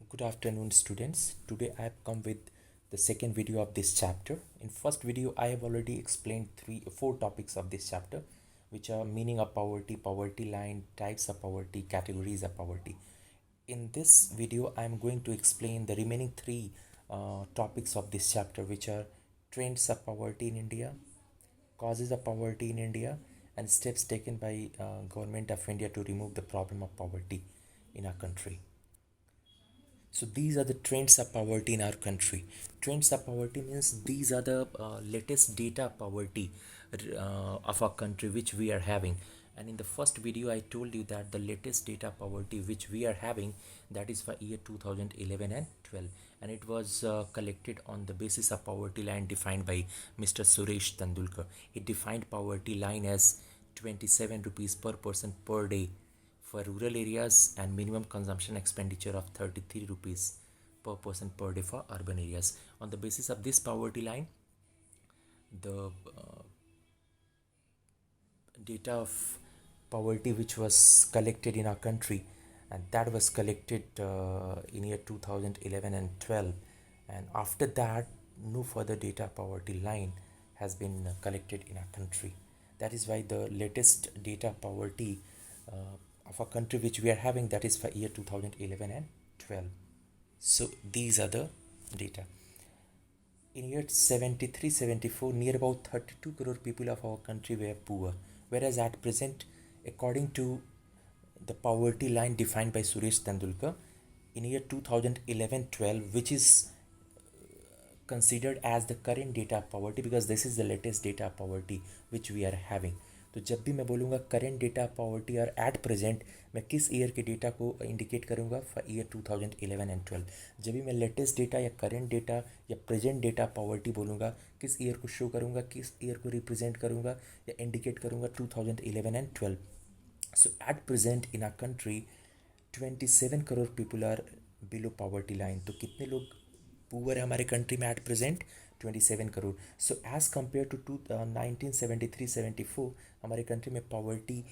Good afternoon, students. Today I have come with the second video of this chapter. In first video, I have already explained four topics of this chapter, which are meaning of poverty, poverty line, types of poverty, categories of poverty. In this video, I am going to explain the remaining three topics of this chapter, which are trends of poverty in India, causes of poverty in India, and steps taken by government of India to remove the problem of poverty in our country. So these are the trends of poverty in our country. Trends of poverty means these are the latest data of poverty of our country which we are having. And in the first video, I told you that the latest data of poverty which we are having, that is for year 2011 and 12, and it was collected on the basis of poverty line defined by Mr. Suresh Tendulkar. He defined poverty line as 27 rupees per person per day for rural areas and minimum consumption expenditure of 33 rupees per person per day for urban areas. On the basis of this poverty line, the data of poverty which was collected in our country, and that was collected in year 2011 and 12, and after that no further data poverty line has been collected in our country. That is why the latest data poverty of a country which we are having, that is for year 2011 and 12. So these are the data. In year 73-74, near about 32 crore people of our country were poor, whereas at present, according to the poverty line defined by Suresh Tendulkar, in year 2011-12, which is considered as the current data of poverty, because this is the latest data of poverty which we are having. तो जब भी मैं बोलूँगा current data poverty और at present, मैं किस year के data को इंडिकेट करूँगा? For year 2011 and 12. जब भी मैं लेटेस्ट डेटा या करेंट डेटा या प्रेजेंट डेटा पॉवर्टी बोलूँगा, किस ईयर को शो करूँगा, किस ईयर को रिप्रेजेंट करूँगा या इंडिकेट करूँगा? 2011 and 12. So at present in our country 27 crore people are below poverty line. तो कितने लोग पुअर है हमारे कंट्री में at present? 27 crore. So as compare to 1973-74, हमारे कंट्री में पॉवर्टी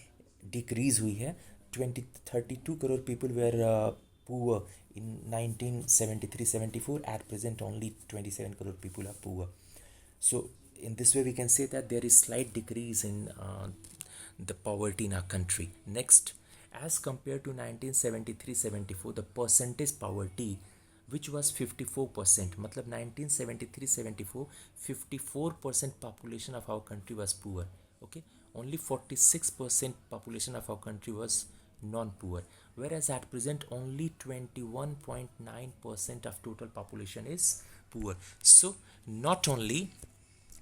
डिक्रीज़ हुई है. 32 crore people were poor in 1973-74. At present only 27 crore people are poor. So in this way we can say that there is slight decrease in the poverty in our country. Next, as compared to 1973-74, the percentage poverty which was 54%, मतलब 1973-74 54% population of our country was poor. Okay, only 46% population of our country was non-poor, whereas at present only 21.9% of total population is poor. So not only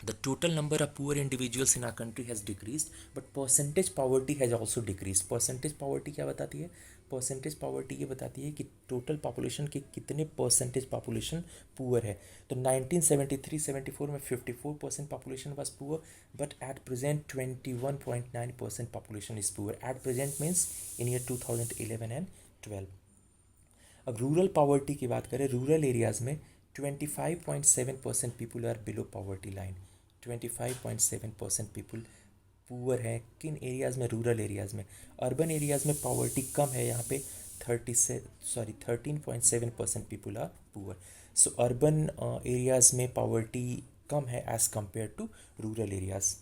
the total number of poor individuals in our country has decreased, but percentage poverty has also decreased. Percentage poverty क्या बताती है? Percentage poverty ये बताती है कि total population के कितने percentage population poor है. तो 1973-74 में 54% population was poor, but at present 21.9% population is poor. At present means in year 2011 and 12. अब रूरल पॉवर्टी की बात करें, रूरल एरियाज में 25.7% people are below poverty line. 25.7% people poor है. किन एरियाज़ में? रूरल एरियाज़ में. अर्बन एरियाज़ में पॉवर्टी कम है, यहाँ पे 13.7% people are poor. So urban areas में पॉवर्टी कम है as compare to rural areas.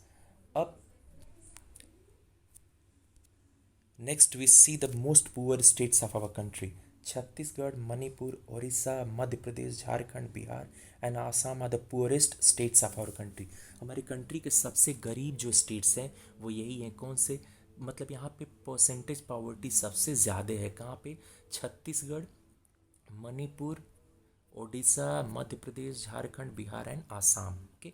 अब next we see the most poor states of our country. Chhattisgarh, Manipur, Orissa, Madhya Pradesh, Jharkhand, Bihar and Assam are the poorest states of our country. हमारी country के सबसे गरीब जो states हैं वो यही हैं. कौन से? मतलब यहाँ पे परसेंटेज पॉवर्टी सबसे ज़्यादा है. कहाँ पे? छत्तीसगढ़, मणिपुर, उड़ीसा, मध्य प्रदेश, झारखंड, बिहार एंड आसाम. ओके,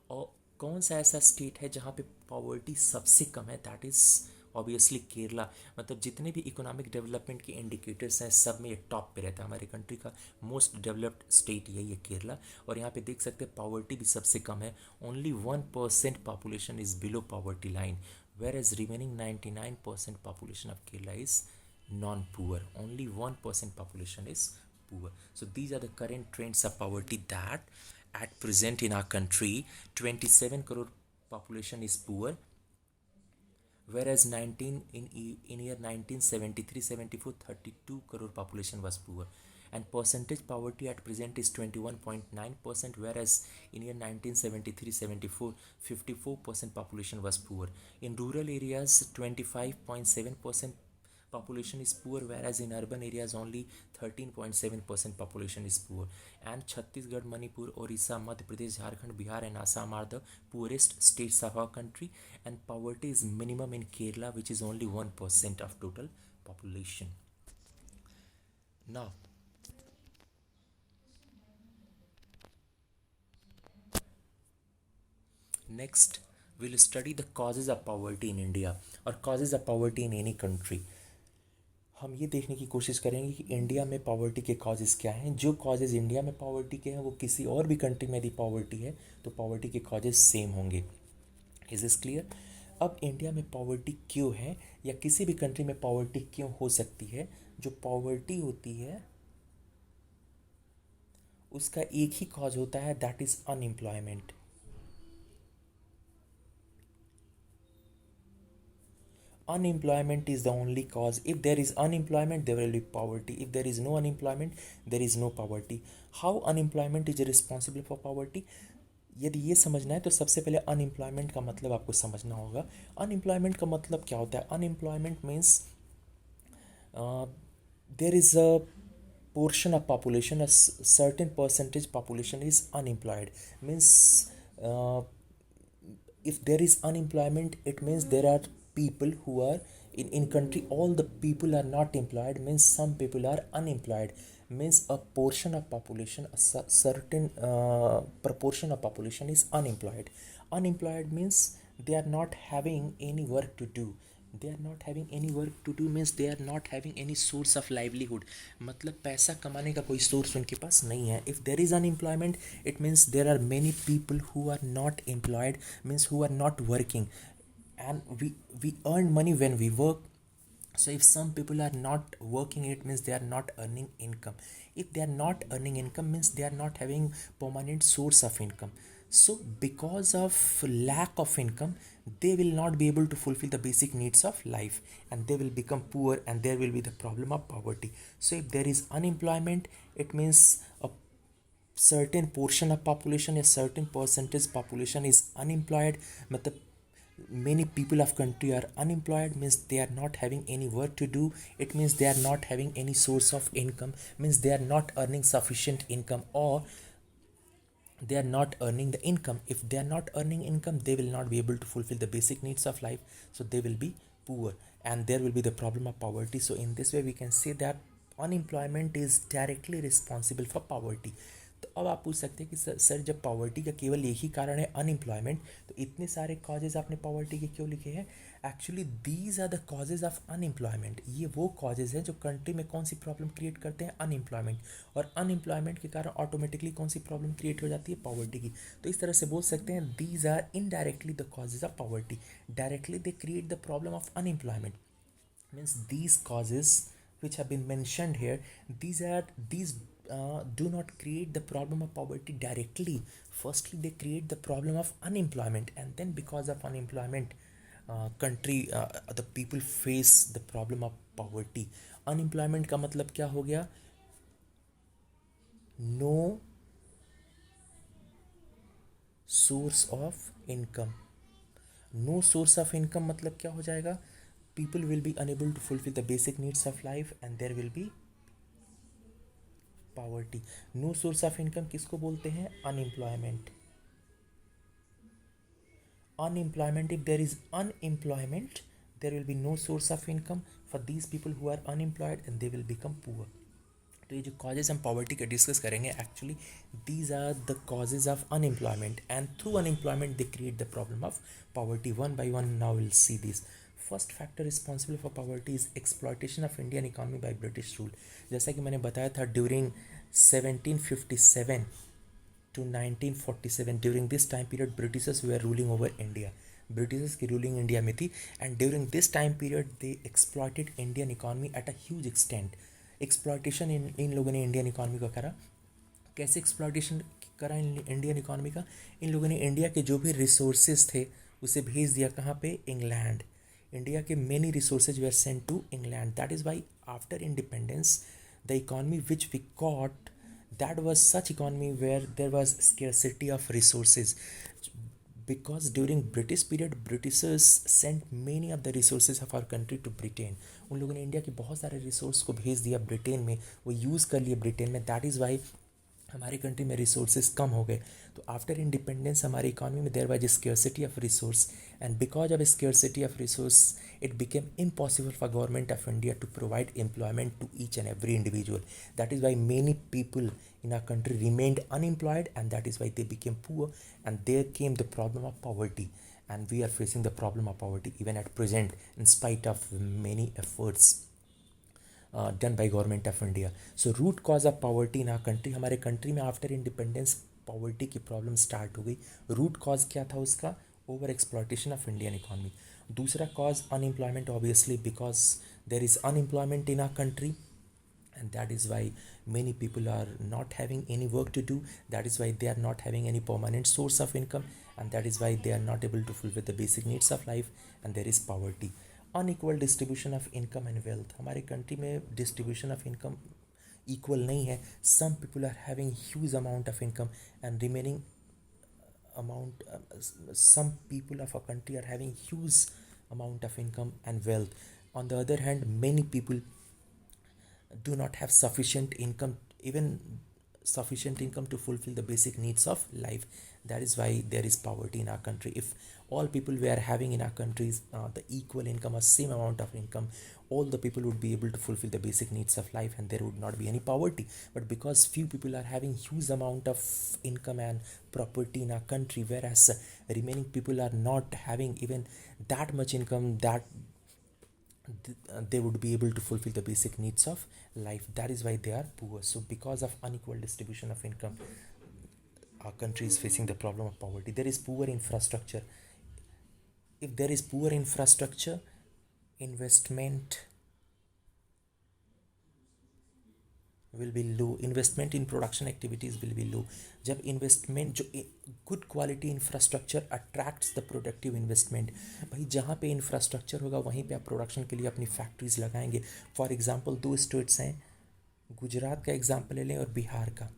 और कौन सा ऐसा स्टेट है जहाँ पे पॉवर्टी सबसे कम है? That is obviously Kerala. मतलब जितने भी इकोनॉमिक डेवलपमेंट के इंडिकेटर्स हैं सब में ये टॉप पे रहता है. हमारे कंट्री का मोस्ट डेवलप्ड स्टेट यही है, केरला. और यहाँ पे देख सकते हैं पॉवर्टी भी सबसे कम है. Only 1% population is below poverty line, whereas remaining 99% population of Kerala is non poor. Only 1% population is poor. So these are the current trends of poverty that at present in our country 27 crore population is poor, whereas 19 in year 1973-74 32 crore population was poor. and percentage poverty at present is 21.9%, whereas in year 1973-74 54% population was poor. In rural areas 25.7% population is poor, whereas in urban areas only 13.7% population is poor. And Chhattisgarh, Manipur, Orissa, Madhya Pradesh, Jharkhand, Bihar and Assam are the poorest states of our country, and poverty is minimum in Kerala, which is only 1% of total population. Now, next we'll study the causes of poverty in India or causes of poverty in any country. हम ये देखने की कोशिश करेंगे कि India में poverty के causes क्या हैं. जो कॉजेज़ इंडिया में पॉवर्टी के हैं वो किसी और भी कंट्री में यदि पॉवर्टी है तो पॉवर्टी के कॉजेज़ सेम होंगे. Is this clear? अब इंडिया में पॉवर्टी क्यों है या किसी भी कंट्री में पॉवर्टी क्यों हो सकती है? जो पॉवर्टी होती है उसका एक ही कॉज होता है, that is unemployment. Unemployment is the only cause. If there is unemployment, there will be poverty. If there is no unemployment, there is no poverty. How unemployment is responsible for poverty? यदि ये समझना है तो सबसे पहले unemployment का मतलब आपको समझना होगा. अनएम्प्लॉयमेंट का मतलब क्या होता है? Unemployment means there is a portion of population, a certain percentage population is unemployed. Means if there is unemployment, it means there are people who are in country, all the people are not employed, means some people are unemployed. Means a portion of population, a certain proportion of population is unemployed. Unemployed means they are not having any work to do. They are not having any work to do means they are not having any source of livelihood. मतलब पैसा कमाने का कोई source उनके पास नहीं है. If there is unemployment, it means there are many people who are not employed, means who are not working. And we earn money when we work. So if some people are not working, it means they are not earning income. If they are not earning income, means they are not having permanent source of income. So because of lack of income, they will not be able to fulfill the basic needs of life, and they will become poor, and there will be the problem of poverty. So if there is unemployment, it means a certain portion of population, a certain percentage population is unemployed. मतलब many people of country are unemployed, means they are not having any work to do. It means they are not having any source of income, means they are not earning sufficient income, or they are not earning the income. If they are not earning income, they will not be able to fulfill the basic needs of life, so they will be poor, and there will be the problem of poverty. So in this way we can say that unemployment is directly responsible for poverty. तो अब आप पूछ सकते हैं कि sir जब poverty का केवल एक ही कारण है अनएम्प्लॉयमेंट, तो इतने सारे कॉजेज़ आपने पॉवर्टी के क्यों लिखे हैं? Actually these are the causes of unemployment. ये वो कॉजेज़ हैं जो कंट्री में कौन सी प्रॉब्लम क्रिएट करते हैं? अनएम्प्लॉयमेंट. और अनएम्प्लॉयमेंट के कारण ऑटोमेटिकली कौन सी प्रॉब्लम क्रिएट हो जाती है? पॉवर्टी की. तो इस तरह से बोल सकते हैं these are indirectly the causes of poverty. Directly they create the problem of unemployment. Means these causes which have been mentioned here, these do not create the problem of poverty directly. Firstly they create the problem of unemployment, and then because of unemployment the people face the problem of poverty. Unemployment का मतलब क्या हो गया? No source of income. No source of income मतलब क्या हो जाएगा? People will be unable to fulfill the basic needs of life, and there will be poverty. No source of income किसको बोलते हैं? Unemployment. Unemployment, if there is unemployment, there will be no source of income for these people who are unemployed, and they will become poor. तो ये जो causes हम poverty के discuss करेंगे, actually these are the causes of unemployment, and through unemployment they create the problem of poverty. One by one now will see this. First factor responsible for poverty is exploitation of Indian economy by British rule. जैसा कि मैंने बताया था, during 1757 to 1947, during this time period Britishers वे are ruling over India. Britishers की ruling India में थी, and during this time period they exploited Indian economy at a huge extent. Exploitation इन लोगों ने इंडियन इकोनॉमी का करा. कैसे एक्सप्लॉयटेशन करा इंडियन इकोनॉमी का? इन लोगों ने इंडिया के जो भी रिसोर्सेज थे उसे भेज दिया कहाँ पे? इंग्लैंड. इंडिया के many resources were sent to England. That is why after independence The economy which we got, that was such economy where there was scarcity of resources, because during British period Britishers sent many of the resources of our country to Britain. उन लोगों ने India के बहुत सारे resource को भेज दिया Britain में, वो यूज़ कर लिए ब्रिटेन में. दैट इज़ वाई हमारी कंट्री में रिसोर्सेज कम हो गए. तो आफ्टर इंडिपेंडेंस हमारी इकॉनमी में there was scarcity of resource, and because of scarcity of resource it became impossible for government of India to provide employment to each and every individual. That is why many people in our country remained unemployed, and that is why they became poor, and there came the problem of poverty. And we are facing the problem of poverty even at present, in spite of many efforts done by government of India. So root cause of poverty in our country, हमारे country में after independence poverty की problem start हो गई. root cause क्या था उसका? over exploitation of Indian economy. दूसरा cause unemployment, obviously, because there is unemployment in our country, and that is why many people are not having any work to do. That is why they are not having any permanent source of income, and that is why they are not able to fulfill the basic needs of life, and there is poverty. Unequal distribution of income and wealth, हमारे country में distribution of income equal नहीं है. Some people are having huge amount of income, and remaining amount some people of our country are having huge amount of income and wealth. On the other hand, many people do not have sufficient income, even sufficient income to fulfill the basic needs of life. That is why there is poverty in our country. If all people were having in our countries the equal income or same amount of income, all the people would be able to fulfill the basic needs of life, and there would not be any poverty. But because few people are having huge amount of income and property in our country, whereas remaining people are not having even that much income that they would be able to fulfill the basic needs of life. That is why they are poor. So because of unequal distribution of income, our country is facing the problem of poverty. There is poor infrastructure. If there is poor infrastructure, investment will be low. Investment in production activities will be low. जब investment जो good quality infrastructure attracts the productive investment, भाई जहाँ पे infrastructure होगा वहीं पे आप production के लिए अपनी factories लगाएंगे. For example, दो states हैं, गुजरात का एग्जाम्पल ले लें और बिहार का.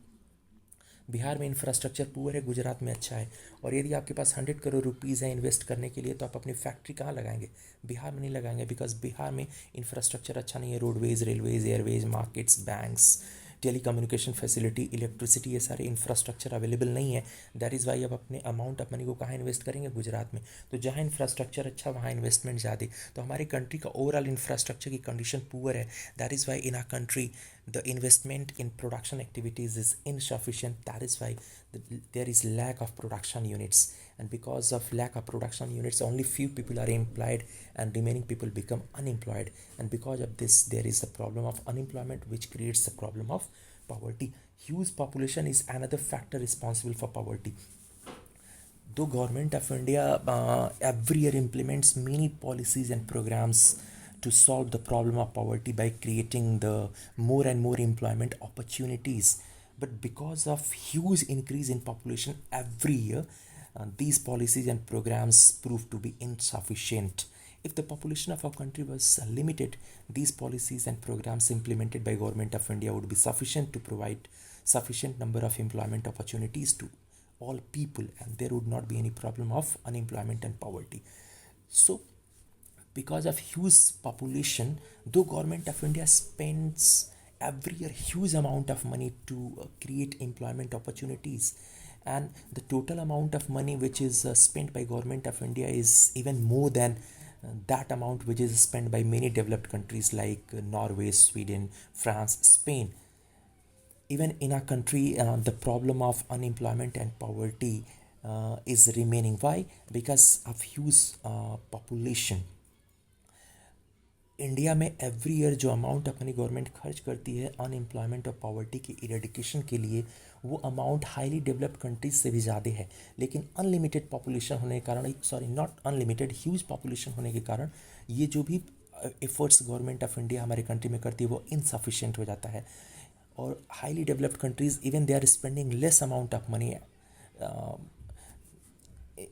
बिहार में इंफ्रास्ट्रक्चर पुअर है, गुजरात में अच्छा है. और यदि आपके पास 100 करोड़ रुपीज़ है इन्वेस्ट करने के लिए, तो आप अपनी फैक्ट्री कहाँ लगाएंगे? बिहार में नहीं लगाएंगे, बिकॉज बिहार में इंफ्रास्ट्रक्चर अच्छा नहीं है. Roadways, railways, airways, markets, banks, telecommunication facility, electricity, ये सारे इंफ्रास्ट्रक्चर अवेलेबल नहीं है. दैट इज़ वाई अब अपने अमाउंट ऑफ मनी को कहाँ इन्वेस्ट करेंगे? गुजरात में. तो जहाँ इंफ्रास्ट्रक्चर अच्छा वहाँ इन्वेस्टमेंट ज़्यादा. तो हमारी कंट्री का ओवरऑल इंफ्रास्ट्रक्चर की कंडीशन पुअर है. That is Y in our country the investment in production activities is insufficient. That is why there is lack of production units, and because of lack of production units, only few people are employed and remaining people become unemployed. And because of this, there is the problem of unemployment, which creates the problem of poverty. Huge population is another factor responsible for poverty. Though government of India every year implements many policies and programs to solve the problem of poverty by creating the more and more employment opportunities, but because of huge increase in population every year, these policies and programs prove to be insufficient. If the population of our country was limited, these policies and programs implemented by government of India would be sufficient to provide sufficient number of employment opportunities to all people, and there would not be any problem of unemployment and poverty. So because of huge population, though government of India spends every year huge amount of money to create employment opportunities, and the total amount of money which is spent by government of India is even more than that amount which is spent by many developed countries like Norway, Sweden, France, Spain. Even in our country, the problem of unemployment and poverty is remaining. Why? Because of huge population. India में every year जो amount अपनी government खर्च करती है unemployment और poverty के eradication के लिए, वो अमाउंट हाईली डेवलप्ड कंट्रीज से भी ज़्यादा है. लेकिन अनलिमिटेड पॉपुलेशन होने के कारण, sorry not unlimited, huge population होने के कारण, ये जो भी एफर्ट्स गवर्नमेंट ऑफ इंडिया हमारे कंट्री में करती है वो इनसफिशिएंट हो जाता है. और highly developed countries even they are spending less amount of money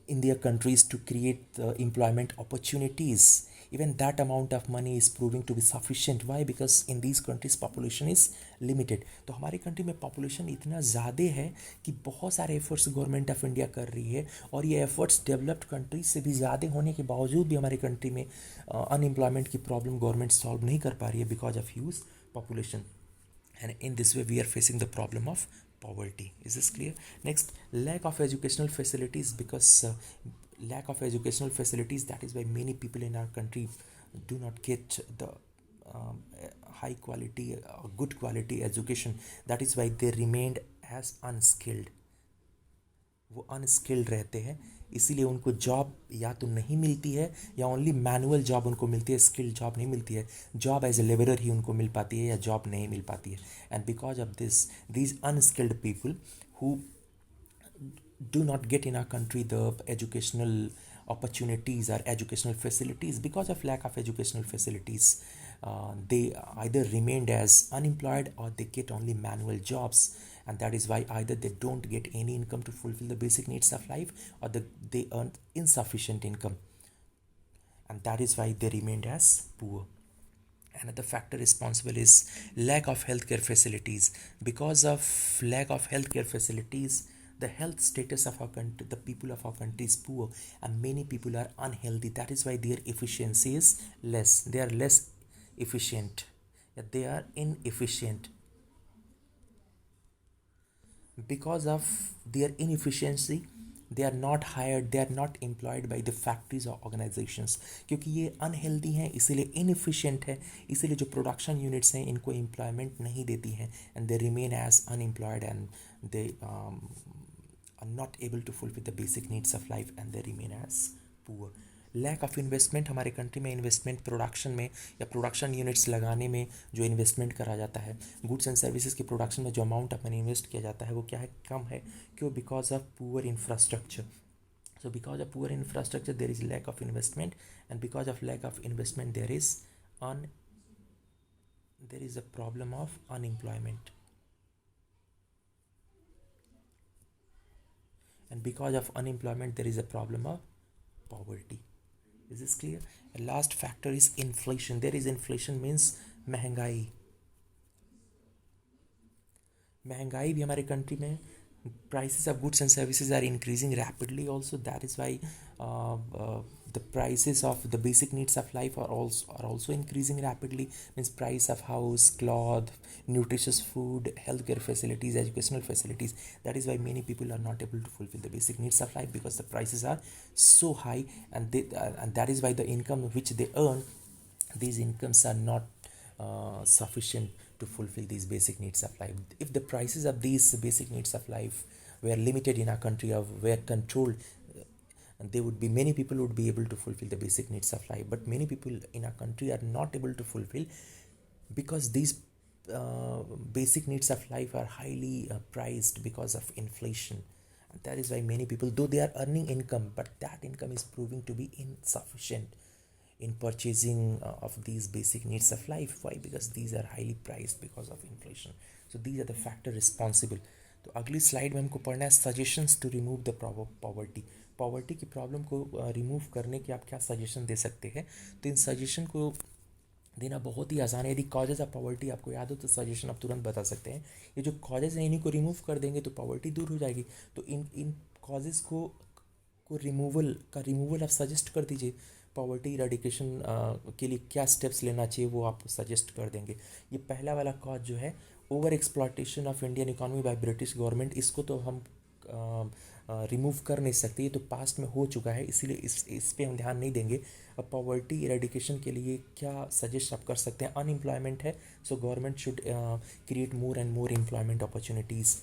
in their countries to create employment opportunities. Even that amount of money is proving to be sufficient. Why? Because in these countries population is limited. तो हमारी country में population इतना ज़्यादा है कि बहुत सारे efforts government of India कर रही है, और ये एफर्ट्स डेवलप्ड कंट्रीज से भी ज़्यादा होने के बावजूद भी हमारी कंट्री में अनएम्प्लॉयमेंट की प्रॉब्लम गवर्नमेंट सॉल्व नहीं कर पा रही है because of huge population. And in this way we are facing the problem of poverty. Is this clear? Next, lack of educational facilities. Because lack of educational facilities, that is why many people in our country do not get the high quality good quality education. That is why they remained as unskilled. वो unskilled रहते हैं, इसीलिए उनको job या तो नहीं मिलती है या ओनली मैनुअल जॉब उनको मिलती है, स्किल्ड जॉब नहीं मिलती है. जॉब एज ए लेबरर ही उनको मिल पाती है या जॉब नहीं मिल पाती है. And because of this these unskilled people who do not get in our country the educational opportunities or educational facilities, because of lack of educational facilities, they either remained as unemployed or they get only manual jobs. And that is why either they don't get any income to fulfill the basic needs of life, or they earn insufficient income, and that is why they remained as poor. Another factor responsible is lack of healthcare facilities. Because of lack of healthcare facilities, the health status of our country, the people of our country is poor, and many people are unhealthy. That is why their efficiency is less. They are less efficient. They are inefficient. Because of their inefficiency, they are not hired, they are not employed by the factories or organizations. क्योंकि ये unhealthy हैं, इसीलिए inefficient है, इसीलिए जो production units हैं इनको employment नहीं देती हैं, and they remain as unemployed, and they are not able to fulfill the basic needs of life, and they remain as poor. Lack of investment. हमारे कंट्री में इन्वेस्टमेंट प्रोडक्शन में या production units लगाने में जो इन्वेस्टमेंट करा जाता है, गुड्स एंड सर्विसेज के प्रोडक्शन में जो अमाउंट ऑफ मनी इन्वेस्ट किया जाता है वो क्या है, कम है. क्यों? Because of poor infrastructure. So because of poor infrastructure there is lack of investment, and because of lack of investment there is a problem of unemployment, and because of unemployment there is a problem of poverty. Is this clear? And last factor is inflation. There is inflation means महंगाई. महंगाई भी हमारे country में, prices of goods and services are increasing rapidly also. That is why the prices of the basic needs of life are also increasing rapidly. Means price of house, cloth, nutritious food, healthcare facilities, educational facilities. That is why many people are not able to fulfill the basic needs of life, because the prices are so high, and that is why the income which they earn, these incomes are not sufficient to fulfill these basic needs of life. If the prices of these basic needs of life were limited in our country or were controlled, there would be many people would be able to fulfill the basic needs of life. But many people in our country are not able to fulfill, because these basic needs of life are highly priced because of inflation. And that is why many people, though they are earning income, but that income is proving to be insufficient in purchasing of these basic needs of life. Why? Because these are highly priced because of inflation. So these are the factors responsible. तो अगली slide में हमको पढ़ना है suggestions to remove the poverty. Poverty की problem को remove करने के आप क्या सजेशन दे सकते हैं. तो इन सजेशन को देना बहुत ही आसान है. यदि कॉजेज ऑफ पॉवर्टी आपको याद हो तो सजेशन आप तुरंत बता सकते हैं. ये जो कॉजेज हैं इन्हीं को रिमूव कर देंगे तो पॉवर्टी दूर हो जाएगी. तो इन कॉजेज को रिमूवल आप सजेस्ट कर दीजिए. पॉवर्टी इरेडिकेशन के लिए क्या स्टेप्स लेना चाहिए वो आप सजेस्ट कर देंगे. ये पहला वाला कॉज जो है, over exploitation of Indian economy by British government, इसको तो हम रिमूव कर नहीं सकते, ये तो पास्ट में हो चुका है, इसीलिए इस पे हम ध्यान नहीं देंगे. अब पॉवर्टी इरेडिकेशन के लिए क्या सजेस्ट आप कर सकते हैं. अनएम्प्लॉयमेंट है, so government should create more and more employment opportunities.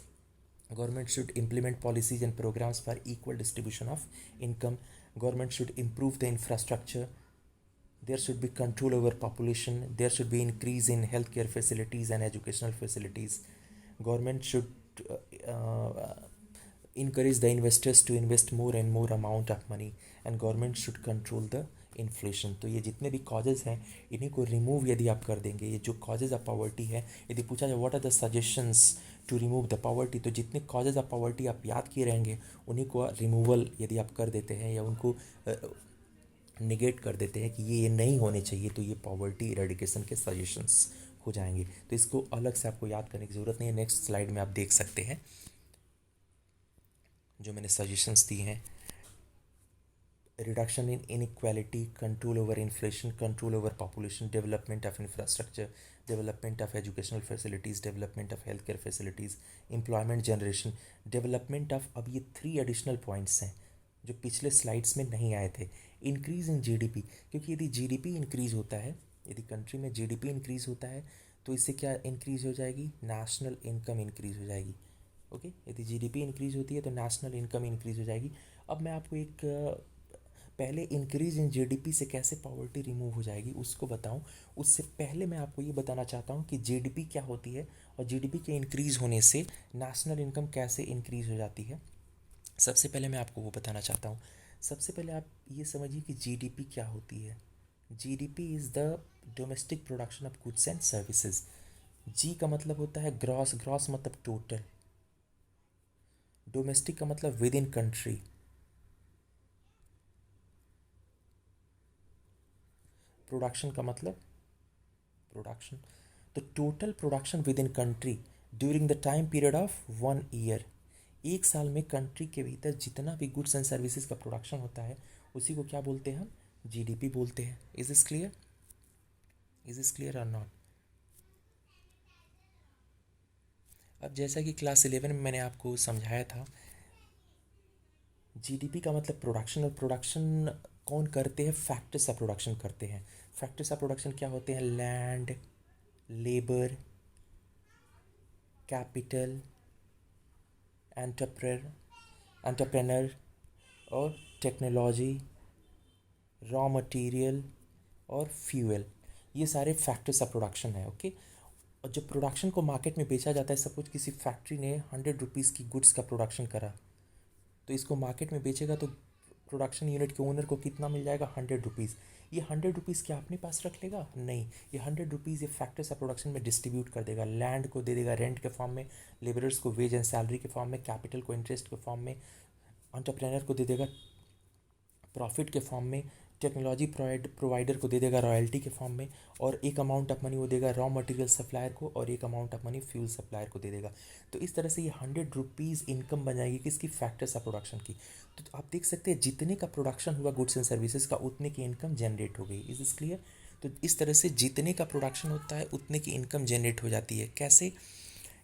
Government should implement policies and programs for equal distribution of income. Government should improve the infrastructure. There should be control over population. There should be increase in healthcare facilities and educational facilities. Government should encourage the investors to invest more and more amount of money, and government should control the inflation. तो ये जितने भी causes हैं इन्हीं को remove यदि आप कर देंगे, ये जो कॉजेज़ ऑफ पॉवर्टी है, यदि पूछा जाए what are the suggestions to remove the poverty. तो जितने कॉजेज ऑफ पॉवर्टी आप याद किए रहेंगे उन्हीं को रिमूवल यदि आप कर देते हैं या उनको निगेट कर देते हैं कि ये नहीं होने चाहिए, तो ये पॉवर्टी इरेडिकेशन के सजेशंस हो जाएंगे। तो इसको अलग से आपको याद करने की ज़रूरत नहीं है, नेक्स्ट स्लाइड में आप देख सकते हैं जो मैंने सजेशंस दिए हैं। Reduction in inequality, control over inflation, control over population, development of infrastructure, development of educational facilities, development of health care facilities, employment generation, development of. अब ये 3 एडिशनल पॉइंट्स हैं जो पिछले स्लाइड्स में नहीं आए थे। इंक्रीज़ इन जीडीपी, क्योंकि यदि जीडीपी इंक्रीज़ होता है, यदि कंट्री में जीडीपी इंक्रीज़ होता है तो इससे क्या इंक्रीज़ हो जाएगी, नेशनल इनकम इंक्रीज़ हो जाएगी। ओके, यदि जीडीपी इंक्रीज़ होती है तो नेशनल इनकम इंक्रीज़ हो जाएगी। अब मैं आपको एक पहले इंक्रीज इन जीडीपी से कैसे पॉवर्टी रिमूव हो जाएगी उसको बताऊं, उससे पहले मैं आपको ये बताना चाहता हूँ कि जीडीपी क्या होती है और जीडीपी के इंक्रीज़ होने से नेशनल इनकम कैसे इंक्रीज़ हो जाती है। सबसे पहले मैं आपको वो बताना चाहता हूँ। सबसे पहले आप ये समझिए कि जीडीपी क्या होती है। GDP is the domestic production of goods and services. G का मतलब होता है ग्रॉस, ग्रॉस मतलब टोटल, डोमेस्टिक का मतलब विद इन कंट्री, प्रोडक्शन का मतलब प्रोडक्शन। तो total production with in country during the time period of 1 year. एक साल में कंट्री के भीतर जितना भी गुड्स एंड सर्विसेज का प्रोडक्शन होता है उसी को क्या बोलते हैं हम, जीडीपी बोलते हैं। Is this clear, is this clear और नॉट। अब जैसा कि क्लास 11 में मैंने आपको समझाया था, जीडीपी का मतलब प्रोडक्शन, और प्रोडक्शन कौन करते हैं, फैक्टर्स ऑफ प्रोडक्शन करते हैं। फैक्टर्स ऑफ प्रोडक्शन क्या होते हैं, लैंड, लेबर, कैपिटल, एंटरप्रेनर और टेक्नोलॉजी, रॉ मटेरियल और फ्यूल, ये सारे फैक्टर्स ऑफ प्रोडक्शन है। ओके, और जब प्रोडक्शन को मार्केट में बेचा जाता है, सपोज किसी फैक्ट्री ने 100 रुपीज़ की गुड्स का प्रोडक्शन करा, तो इसको मार्केट में बेचेगा तो प्रोडक्शन यूनिट के ओनर को कितना मिल जाएगा, 100 रुपीज़। ये 100 रुपीज़ क्या अपने पास रख लेगा, नहीं, ये 100 रुपीज़ ये फैक्टर्स ऑफ प्रोडक्शन में डिस्ट्रीब्यूट कर देगा। लैंड को दे देगा रेंट के फॉर्म में, लेबरर्स को वेज एंड सैलरी के फॉर्म में, कैपिटल को इंटरेस्ट के फॉर्म में, एंटरप्रेनर को दे देगा प्रॉफिट के फॉर्म में, टेक्नोलॉजी प्रोवाइडर को दे देगा रॉयल्टी के फॉर्म में, और एक अमाउंट ऑफ मनी वो देगा रॉ मटेरियल सप्लायर को, और एक amount of money fuel supplier को दे देगा। तो इस तरह से ये 100 रुपीज़ इनकम बन जाएगी किसकी, फैक्टर्स ऑफ प्रोडक्शन की। तो आप देख सकते हैं जितने का प्रोडक्शन हुआ गुड्स एंड सर्विसेज का उतने की इनकम जनरेट हो गई। Is is clear. तो इस तरह से जितने का प्रोडक्शन होता है उतने की इनकम जनरेट हो जाती है। कैसे,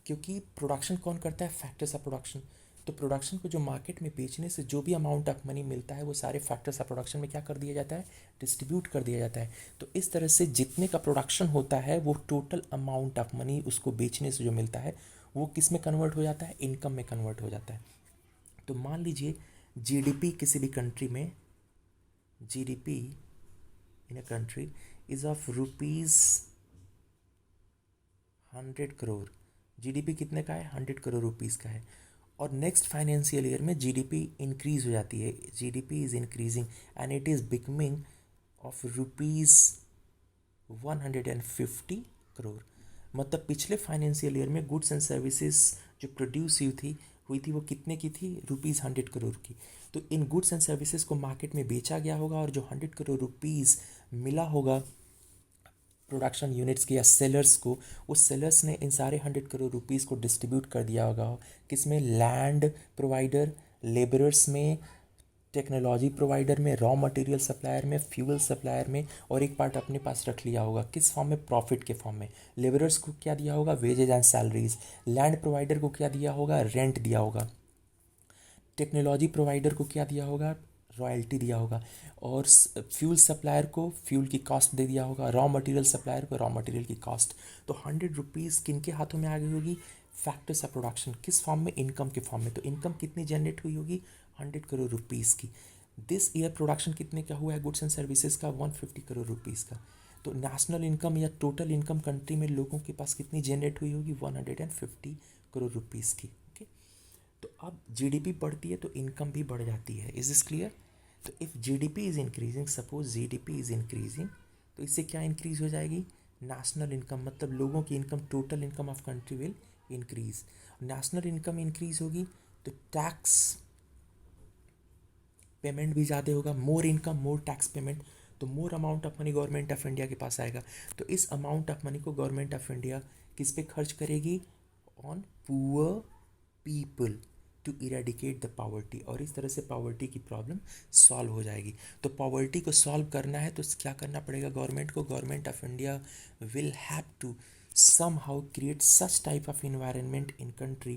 क्योंकि प्रोडक्शन कौन करता है, फैक्टर्स ऑफ प्रोडक्शन। तो प्रोडक्शन को जो मार्केट में बेचने से जो भी अमाउंट ऑफ मनी मिलता है वो सारे फैक्टर्स ऑफ प्रोडक्शन में क्या कर दिया जाता है, डिस्ट्रीब्यूट कर दिया जाता है। तो इस तरह से जितने का प्रोडक्शन होता है वो टोटल अमाउंट ऑफ मनी उसको बेचने से जो मिलता है वो किस में कन्वर्ट हो जाता है, इनकम में कन्वर्ट हो जाता है। तो मान लीजिए जीडीपी किसी भी कंट्री में, GDP in a country is of rupees 100 crore. GDP कितने का है, 100 करोड़ रुपीज़ का है। और नेक्स्ट फाइनेंशियल ईयर में जीडीपी इंक्रीज हो जाती है, GDP is increasing and it is becoming of rupees 150 crore. मतलब पिछले फाइनेंशियल ईयर में गुड्स एंड सर्विसेज जो प्रोड्यूस हुई थी वो कितने की थी, रुपीज़ 100 करोड़ की। तो इन गुड्स एंड सर्विसेज को मार्केट में बेचा गया होगा और जो 100 करोड़ रुपीज़ मिला होगा प्रोडक्शन यूनिट्स के या सेलर्स को, उस सेलर्स ने इन सारे 100 करोड़ रुपीज़ को डिस्ट्रीब्यूट कर दिया होगा किस में, लैंड प्रोवाइडर, लेबरर्स में, टेक्नोलॉजी प्रोवाइडर में, रॉ मटेरियल सप्लायर में, फ्यूल सप्लायर में, और एक पार्ट अपने पास रख लिया होगा किस फॉर्म में, प्रॉफिट के फॉर्म में। लेबरर्स को क्या दिया होगा, wages and salaries. Land provider को क्या दिया होगा, रेंट दिया होगा। टेक्नोलॉजी प्रोवाइडर को क्या दिया होगा, रॉयल्टी दिया होगा। और फ्यूल सप्लायर को फ्यूल की कॉस्ट दे दिया होगा, रॉ मटेरियल सप्लायर को रॉ मटेरियल की कॉस्ट। तो 100 रुपीज़ किन के हाथों में आ गई होगी, फैक्टर्स ऑफ प्रोडक्शन, किस फॉर्म में, इनकम के फॉर्म में। तो इनकम कितनी जनरेट हुई होगी, 100 करोड़ रुपीज़ की। दिस ईयर प्रोडक्शन कितने का हुआ है गुड्स एंड सर्विसेज का, 150 करोड़ रुपीज़ का। तो नेशनल इनकम या टोटल इनकम कंट्री में लोगों के पास कितनी जनरेट हुई होगी, 150 करोड़ रुपीज़ की। ओके, तो अब जीडीपी बढ़ती है तो इनकम भी बढ़ जाती है। Is this clear. तो if GDP is increasing, suppose GDP is increasing, तो इससे क्या इंक्रीज हो जाएगी, नेशनल इनकम, मतलब लोगों की income, total income of country will increase, national income increase होगी तो टैक्स पेमेंट भी ज़्यादा होगा, more income more tax payment, तो more amount of money government of India के पास आएगा। तो इस अमाउंट ऑफ मनी को गवर्नमेंट ऑफ इंडिया किस पे खर्च करेगी? On poor people to eradicate the poverty, और इस तरह से पावर्टी की प्रॉब्लम सॉल्व हो जाएगी। तो पावर्टी को सॉल्व करना है तो क्या करना पड़ेगा गवर्नमेंट को? Government of India will have to somehow create such type of environment in country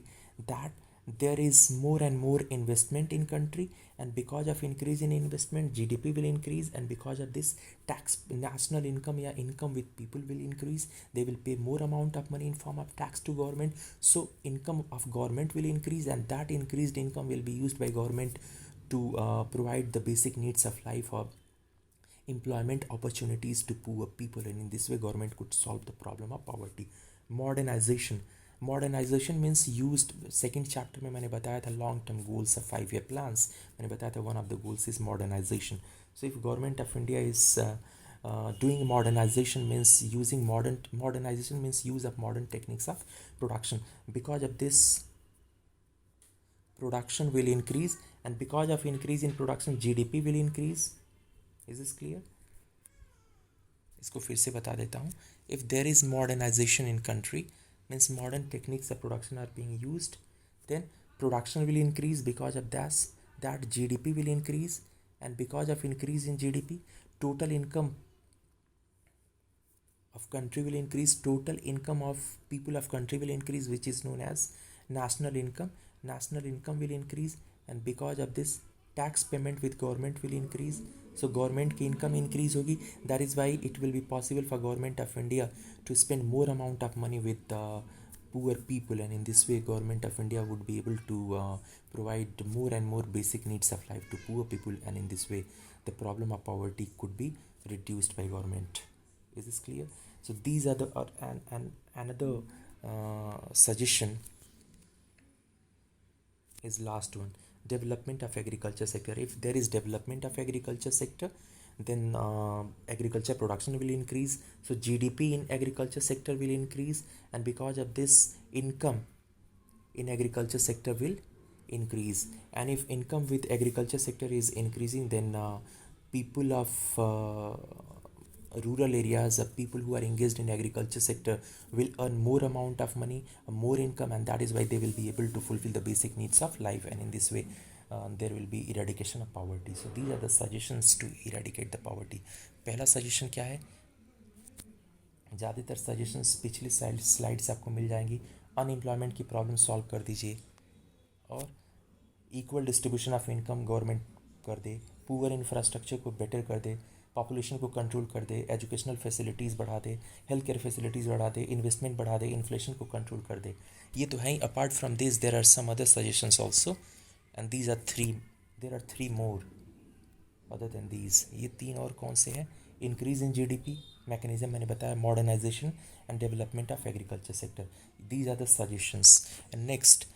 that there is more and more investment in country, and because of increase in investment GDP will increase, and because of this tax national income या income with people will increase, they will pay more amount of money in form of tax to government, so income of government will increase, and that increased income will be used by government to provide the basic needs of life or employment opportunities to poor people, and in this way government could solve the problem of poverty. Modernization, modernization means used, second chapter में मैंने बताया था long term goals of 5 year plans, मैंने बताया था one of the goals is modernization. So if government of India is doing modernization means using modernization means use of modern techniques of production, because of this production will increase, and because of increase in production GDP will increase. Is this clear? इसको फिर से बता देता हूँ. If there is modernisation in country means modern techniques of production are being used, then production will increase, because of that GDP will increase, and because of increase in GDP total income of country will increase, total income of people of country will increase, which is known as national income. National income will increase, and because of this tax payment with government will increase, so government की income increase होगी. That is why it will be possible for government of India to spend more amount of money with poor people, and in this way government of India would be able to provide more and more basic needs of life to poor people, and in this way the problem of poverty could be reduced by government. Is this clear? So these are the and another suggestion is last one, development of agriculture sector. If there is development of agriculture sector, then agriculture production will increase, so GDP in agriculture sector will increase, and because of this income in agriculture sector will increase. And if income with agriculture sector is increasing, then people of rural areas, people who are engaged in agriculture sector will earn more amount of money, more income, and that is why they will be able to fulfill the basic needs of life, and in this way there will be eradication of poverty. So these are the suggestions to eradicate the poverty. पहला suggestion क्या है? ज़्यादातर suggestions पिछली slides आपको मिल जाएंगी. Unemployment की problem solve कर दीजिए, और equal distribution of income government कर दे, पुअर इंफ्रास्ट्रक्चर को बेटर कर दे, पॉपुलेशन को कंट्रोल कर दे, एजुकेशनल फैसिलिटीज़ बढ़ा दे, हेल्थ केयर फैसिलिटीज़ बढ़ा दे, इन्वेस्टमेंट बढ़ा दे, इन्फ्लेशन को कंट्रोल कर दे. ये तो है ही. Apart from this there are some other suggestions also, and these are three, there are three more other than these. ये तीन और कौन से हैं? इंक्रीज इन GDP मैकेनिज्म मैंने बताया, modernisation and development of agriculture sector. These are the suggestions. And next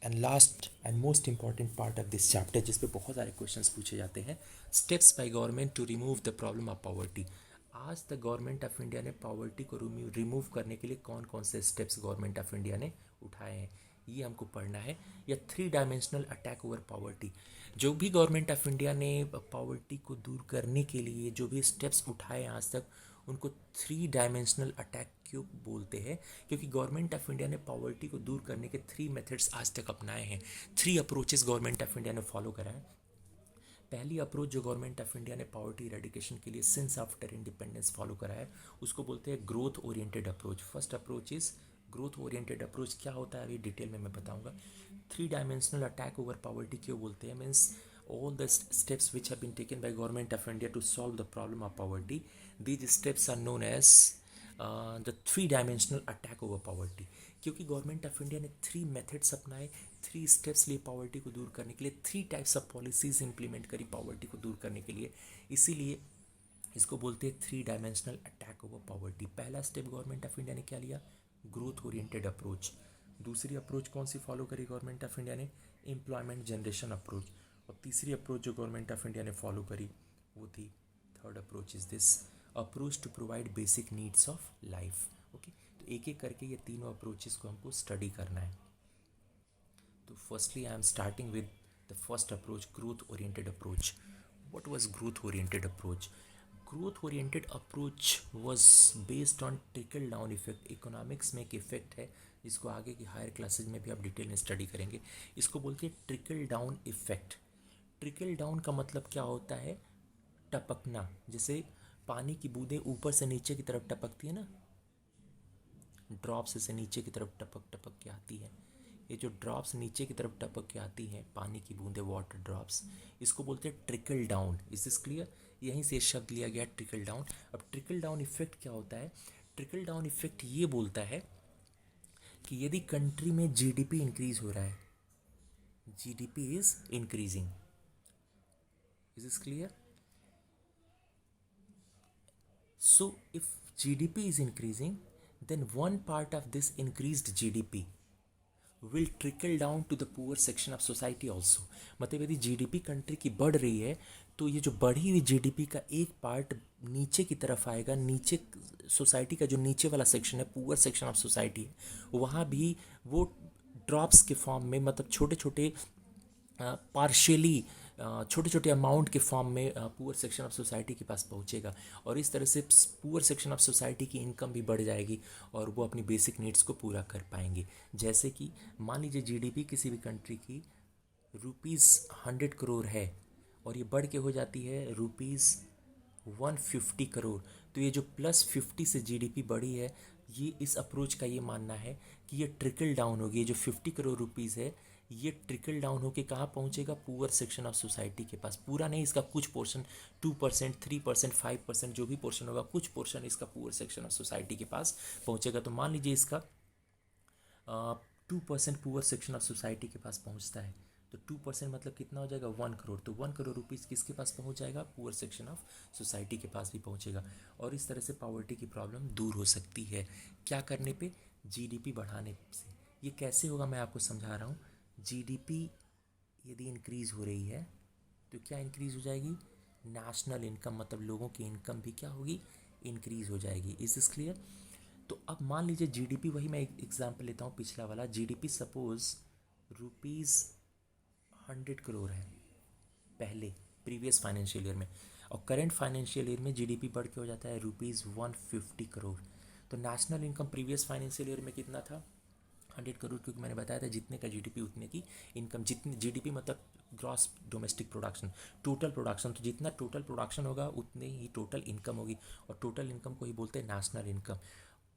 and last and most important part of this chapter, जिस पे बहुत सारे क्वेश्चंस पूछे जाते हैं, steps by government to remove the problem of poverty. आज तक government of India ने पॉवर्टी को रिमूव करने के लिए कौन कौन से स्टेप्स गवर्नमेंट ऑफ इंडिया ने उठाए हैं, ये हमको पढ़ना है. या 3 डायमेंशनल अटैक ओवर पॉवर्टी. जो भी गवर्नमेंट ऑफ इंडिया ने पॉवर्टी को दूर करने के लिए जो भी स्टेप्स उठाए आज तक, उनको 3 डायमेंशनल अटैक क्यों बोलते हैं? क्योंकि गवर्नमेंट ऑफ इंडिया ने पॉवर्टी को दूर करने के 3 मेथड्स आज तक अपनाए हैं. 3 अप्रोचेस गवर्नमेंट ऑफ इंडिया ने फॉलो करा है. पहली अप्रोच जो गवर्नमेंट ऑफ इंडिया ने पॉवर्टी इरेडिकेशन के लिए सिंस आफ्टर इंडिपेंडेंस फॉलो करा है, उसको बोलते हैं growth oriented approach. First approach is growth oriented approach. क्या होता है अभी डिटेल में मैं बताऊंगा. 3 डायमेंशनल अटैक ओवर पॉवर्टी क्यों बोलते हैं? Means all the steps which have been taken by government of India to solve the problem of poverty, these steps are known as the 3-dimensional attack over poverty. क्योंकि government of India ने 3 methods अपनाए, 3 steps लिए poverty को दूर करने के लिए, 3 types of policies implement करी पॉवर्टी को दूर करने के लिए, इसीलिए इसको बोलते हैं 3 डायमेंशनल अटैक ओवर पॉवर्टी. पहला स्टेप गवर्नमेंट ऑफ इंडिया ने क्या लिया? Growth oriented approach. दूसरी अप्रोच कौन सी फॉलो करी गवर्नमेंट ऑफ इंडिया ने? Employment generation approach. और तीसरी अप्रोच जो गवर्नमेंट ऑफ इंडिया ने फॉलो करी वो थी, third approach is this approach to provide basic needs of life. Okay, तो एक एक करके ये तीनों अप्रोचेस को हमको स्टडी करना है। तो firstly I am starting with the first approach, growth oriented approach. What was growth oriented approach? Growth oriented approach was based on trickle down effect. Economics में एक इफेक्ट है जिसको आगे की हायर क्लासेज में भी आप डिटेल में स्टडी करेंगे। इसको बोलते हैं trickle down effect. Trickle down का मतलब क्या होता है? टपकना। जैसे पानी की बूंदें ऊपर से नीचे की तरफ टपकती है ना, ड्रॉप्स से नीचे की तरफ टपक टपक के आती है। ये जो ड्रॉप्स नीचे की तरफ टपक के आती हैं, पानी की बूंदें, वाटर ड्रॉप्स, इसको बोलते हैं trickle down. Is this clear? यहीं से शब्द लिया गया ट्रिकल डाउन। अब ट्रिकल डाउन इफेक्ट क्या होता है? ट्रिकल डाउन इफेक्ट ये बोलता है कि यदि कंट्री में जीडीपी इंक्रीज हो रहा है, GDP is increasing, is this clear? So if GDP is increasing, then one part of this increased GDP will trickle down to the poor section of society also। मतलब यदि GDP country की बढ़ रही है तो ये जो बढ़ी हुई जीडीपी का एक पार्ट नीचे की तरफ आएगा। नीचे सोसाइटी का जो नीचे वाला सेक्शन है, पुअर सेक्शन ऑफ सोसाइटी है, वहाँ भी वो ड्रॉप्स के फॉर्म में, मतलब छोटे छोटे पार्शियली छोटे छोटे अमाउंट के फॉर्म में पुअर सेक्शन ऑफ सोसाइटी के पास पहुंचेगा। और इस तरह से पुअर सेक्शन ऑफ सोसाइटी की इनकम भी बढ़ जाएगी और वो अपनी बेसिक नीड्स को पूरा कर पाएंगे। जैसे कि मान लीजिए जीडीपी किसी भी कंट्री की ₹100 करोड़ है और ये बढ़ के हो जाती है ₹150 करोड़, तो ये जो +50 से जीडीपी बढ़ी है, ये इस अप्रोच का ये मानना है कि ये ट्रिकल डाउन होगी। ये जो 50 करोड़ रुपीज़ है, ये ट्रिकल डाउन होके कहाँ पहुँचेगा? पुअर सेक्शन ऑफ सोसाइटी के पास। पूरा नहीं, इसका कुछ पोर्शन, 2%, 3%, 5%, जो भी पोर्शन होगा, कुछ पोर्शन इसका पुअर सेक्शन ऑफ सोसाइटी के पास पहुँचेगा। तो मान लीजिए इसका 2% पुअर सेक्शन ऑफ सोसाइटी के पास पहुँचता है, तो 2% मतलब कितना हो जाएगा? 1 करोड़। तो 1 करोड़ रुपीज़ किसके पास पहुँच जाएगा? पुअर सेक्शन ऑफ सोसाइटी के पास भी पहुँचेगा। और इस तरह से पॉवर्टी की प्रॉब्लम दूर हो सकती है। क्या करने पे? जीडीपी बढ़ाने से। ये कैसे होगा मैं आपको समझा रहा हूँ। जीडीपी यदि इंक्रीज़ हो रही है तो क्या इंक्रीज़ हो जाएगी? नेशनल इनकम, मतलब लोगों की इनकम भी क्या होगी? इंक्रीज़ हो जाएगी। Is this clear? तो अब मान लीजिए जीडीपी, वही मैं एक एग्जांपल लेता हूँ पिछला वाला। जीडीपी सपोज ₹100 करोड़ है पहले प्रीवियस फाइनेंशियल ईयर में, और करेंट फाइनेंशियल ईयर में जीडीपी बढ़ के हो जाता है ₹150 करोड़। तो national income previous financial year में कितना था? 100 करोड़, क्योंकि मैंने बताया था जितने का जीडीपी उतने की इनकम। जितनी जीडीपी मतलब gross domestic production, total production, तो जितना टोटल प्रोडक्शन होगा उतने ही टोटल इनकम होगी, और टोटल इनकम को ही बोलते हैं नेशनल इनकम।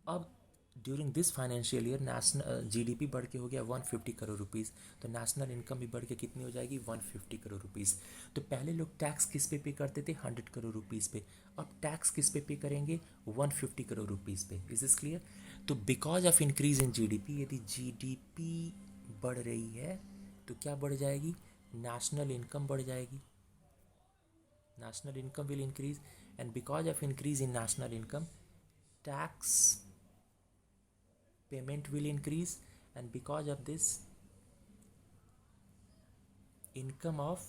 अब during this financial year national GDP बढ़ के हो गया 150 करोड़ रुपीज़, तो नेशनल इनकम भी बढ़ के कितनी हो जाएगी? 150 करोड़ रुपीज़। तो पहले लोग टैक्स किस पे करते थे? 100 करोड़ रुपीज़ पे। अब टैक्स किस पे करेंगे? 150 करोड़ रुपीज़ पे। Is this clear? तो because of increase in GDP, यदि जीडीपी बढ़ रही है तो क्या बढ़ जाएगी? नेशनल इनकम बढ़ जाएगी। National income will increase, and because of increase in national income, tax payment will increase, and because of this income of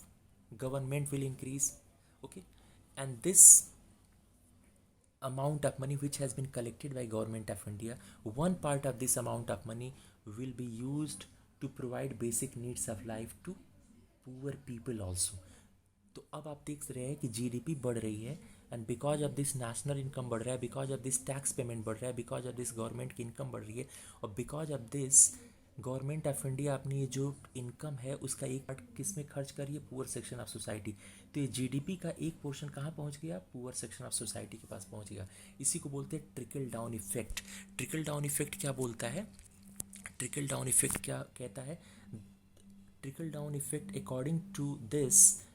government will increase. Okay, and this amount of money which has been collected by government of India, one part of this amount of money will be used to provide basic needs of life to poor people also। तो अब आप देख रहे हैं कि GDP बढ़ रही है, and because of this national income बढ़ रहा है, because of this tax payment बढ़ रहा है, बिकॉज ऑफ दिस गवर्नमेंट की इनकम बढ़ रही है, और because of this government of India अपनी जो इनकम है उसका एक पार्ट किस में खर्च कर रही है? Poor section of society. तो ये जीडीपी का एक पोर्शन कहाँ पहुँच गया? पुअर सेक्शन ऑफ सोसाइटी के पास पहुँच गया। इसी को बोलते हैं trickle down effect. Trickle down effect क्या बोलता है? ट्रिकल डाउन इफेक्ट क्या कहता है? Trickle down effect according to this,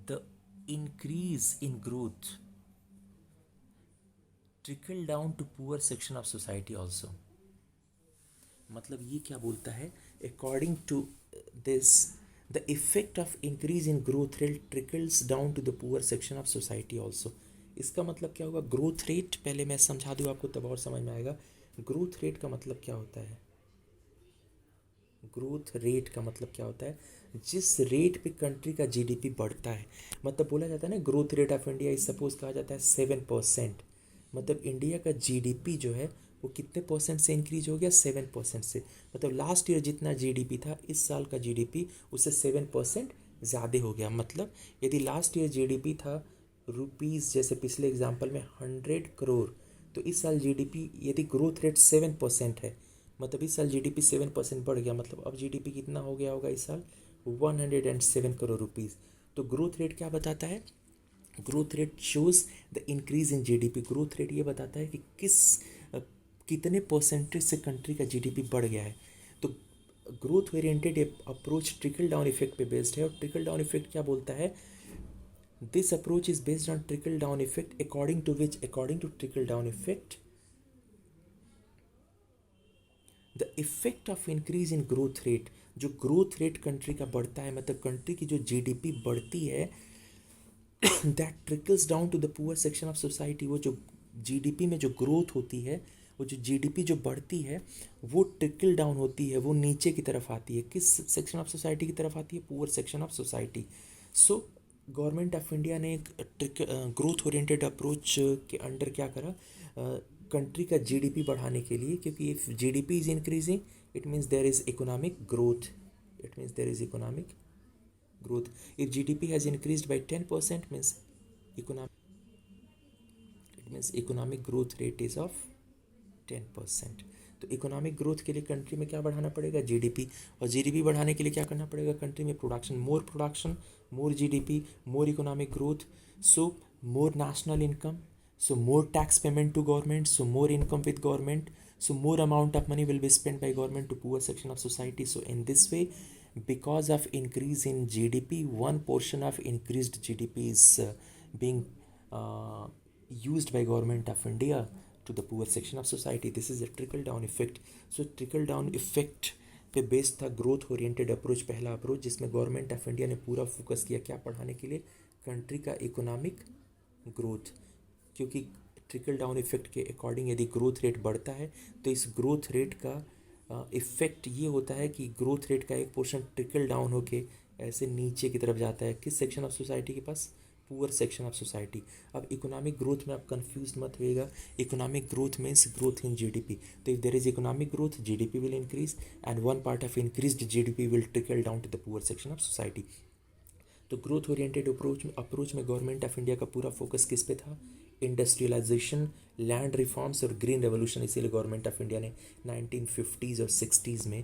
the increase in growth trickle down to poor section of society also। मतलब ये क्या बोलता है? according to this the effect of increase in growth rate trickles down to the poor section of society also। इसका मतलब क्या होगा? Growth rate पहले मैं समझा दूँ आपको, तब और समझ में आएगा। ग्रोथ रेट का मतलब क्या होता है? ग्रोथ रेट का मतलब क्या होता है? जिस रेट पे कंट्री का जीडीपी बढ़ता है, मतलब बोला जाता है ना, growth rate of India is suppose कहा जाता है 7%। मतलब इंडिया का जीडीपी जो है वो कितने परसेंट से इंक्रीज हो गया, 7% से। मतलब लास्ट ईयर जितना जीडीपी था, इस साल का जीडीपी उससे 7% ज़्यादा हो गया। मतलब यदि लास्ट ईयर जीडीपी था रुपीज़, जैसे पिछले एग्जाम्पल में 100 करोड़, तो इस साल जीडीपी यदि ग्रोथ रेट 7% है, मतलब इस साल जीडीपी 7% बढ़ गया, मतलब अब जीडीपी कितना हो गया होगा इस साल, 107 करोड़ रुपीज़। तो ग्रोथ रेट क्या बताता है, growth rate shows the increase in GDP. Growth rate ये बताता है कि कितने परसेंटेज से कंट्री का जीडीपी बढ़ गया है। तो growth oriented approach trickle down effect पे बेस्ड है। और ट्रिकल डाउन इफेक्ट क्या बोलता है, this approach is based on trickle down effect according to trickle down effect the effect of increase in growth rate. जो ग्रोथ रेट कंट्री का बढ़ता है, मतलब कंट्री की जो जीडीपी बढ़ती है, that trickles down to the poor section of society. वो जो जीडीपी में जो ग्रोथ होती है, वो जो जीडीपी जो बढ़ती है, वो ट्रिकल डाउन होती है, वो नीचे की तरफ आती है। किस सेक्शन ऑफ सोसाइटी की तरफ आती है, poor section of society. So government of India ने एक ग्रोथ ओरिएंटेड अप्रोच के अंडर क्या करा, कंट्री का जीडीपी बढ़ाने के लिए, क्योंकि if GDP is increasing it means there is economic growth, it means there is economic growth. If GDP has increased by 10%, means economic growth rate is of 10%. तो economic growth के लिए country में क्या बढ़ाना पड़ेगा, जीडीपी। और GDP बढ़ाने के लिए क्या करना पड़ेगा कंट्री में, production, more GDP, more economic growth, so more national income, so more tax payment to government, so more income with government, so more amount of money will be spent by government to poor section of society. So in this way, because of increase in gdp, one portion of increased gdp is being uh, used by government of india to the poor section of society. This is a trickle down effect. So trickle down effect पे based था growth oriented approach, पहला approach, जिसमें government of India ने पूरा focus किया क्या पढ़ाने के लिए, कंट्री का इकोनॉमिक ग्रोथ। क्योंकि ट्रिकल डाउन इफेक्ट के अकॉर्डिंग यदि ग्रोथ रेट बढ़ता है तो इस ग्रोथ रेट का इफेक्ट ये होता है कि ग्रोथ रेट का एक पोर्शन ट्रिकल डाउन होके ऐसे नीचे की तरफ जाता है, किस सेक्शन ऑफ सोसाइटी के पास, पुअर सेक्शन ऑफ सोसाइटी। अब इकोनॉमिक ग्रोथ में आप कंफ्यूज मत होइएगा, economic growth means growth in GDP. तो if there is economic growth, GDP will increase and one part of increased GDP will trickle down to the poor section of society. तो growth oriented approach में government of India का पूरा focus किस पे था, industrialisation, land reforms और green revolution. इसीलिए government of India ने 1950s और 60s में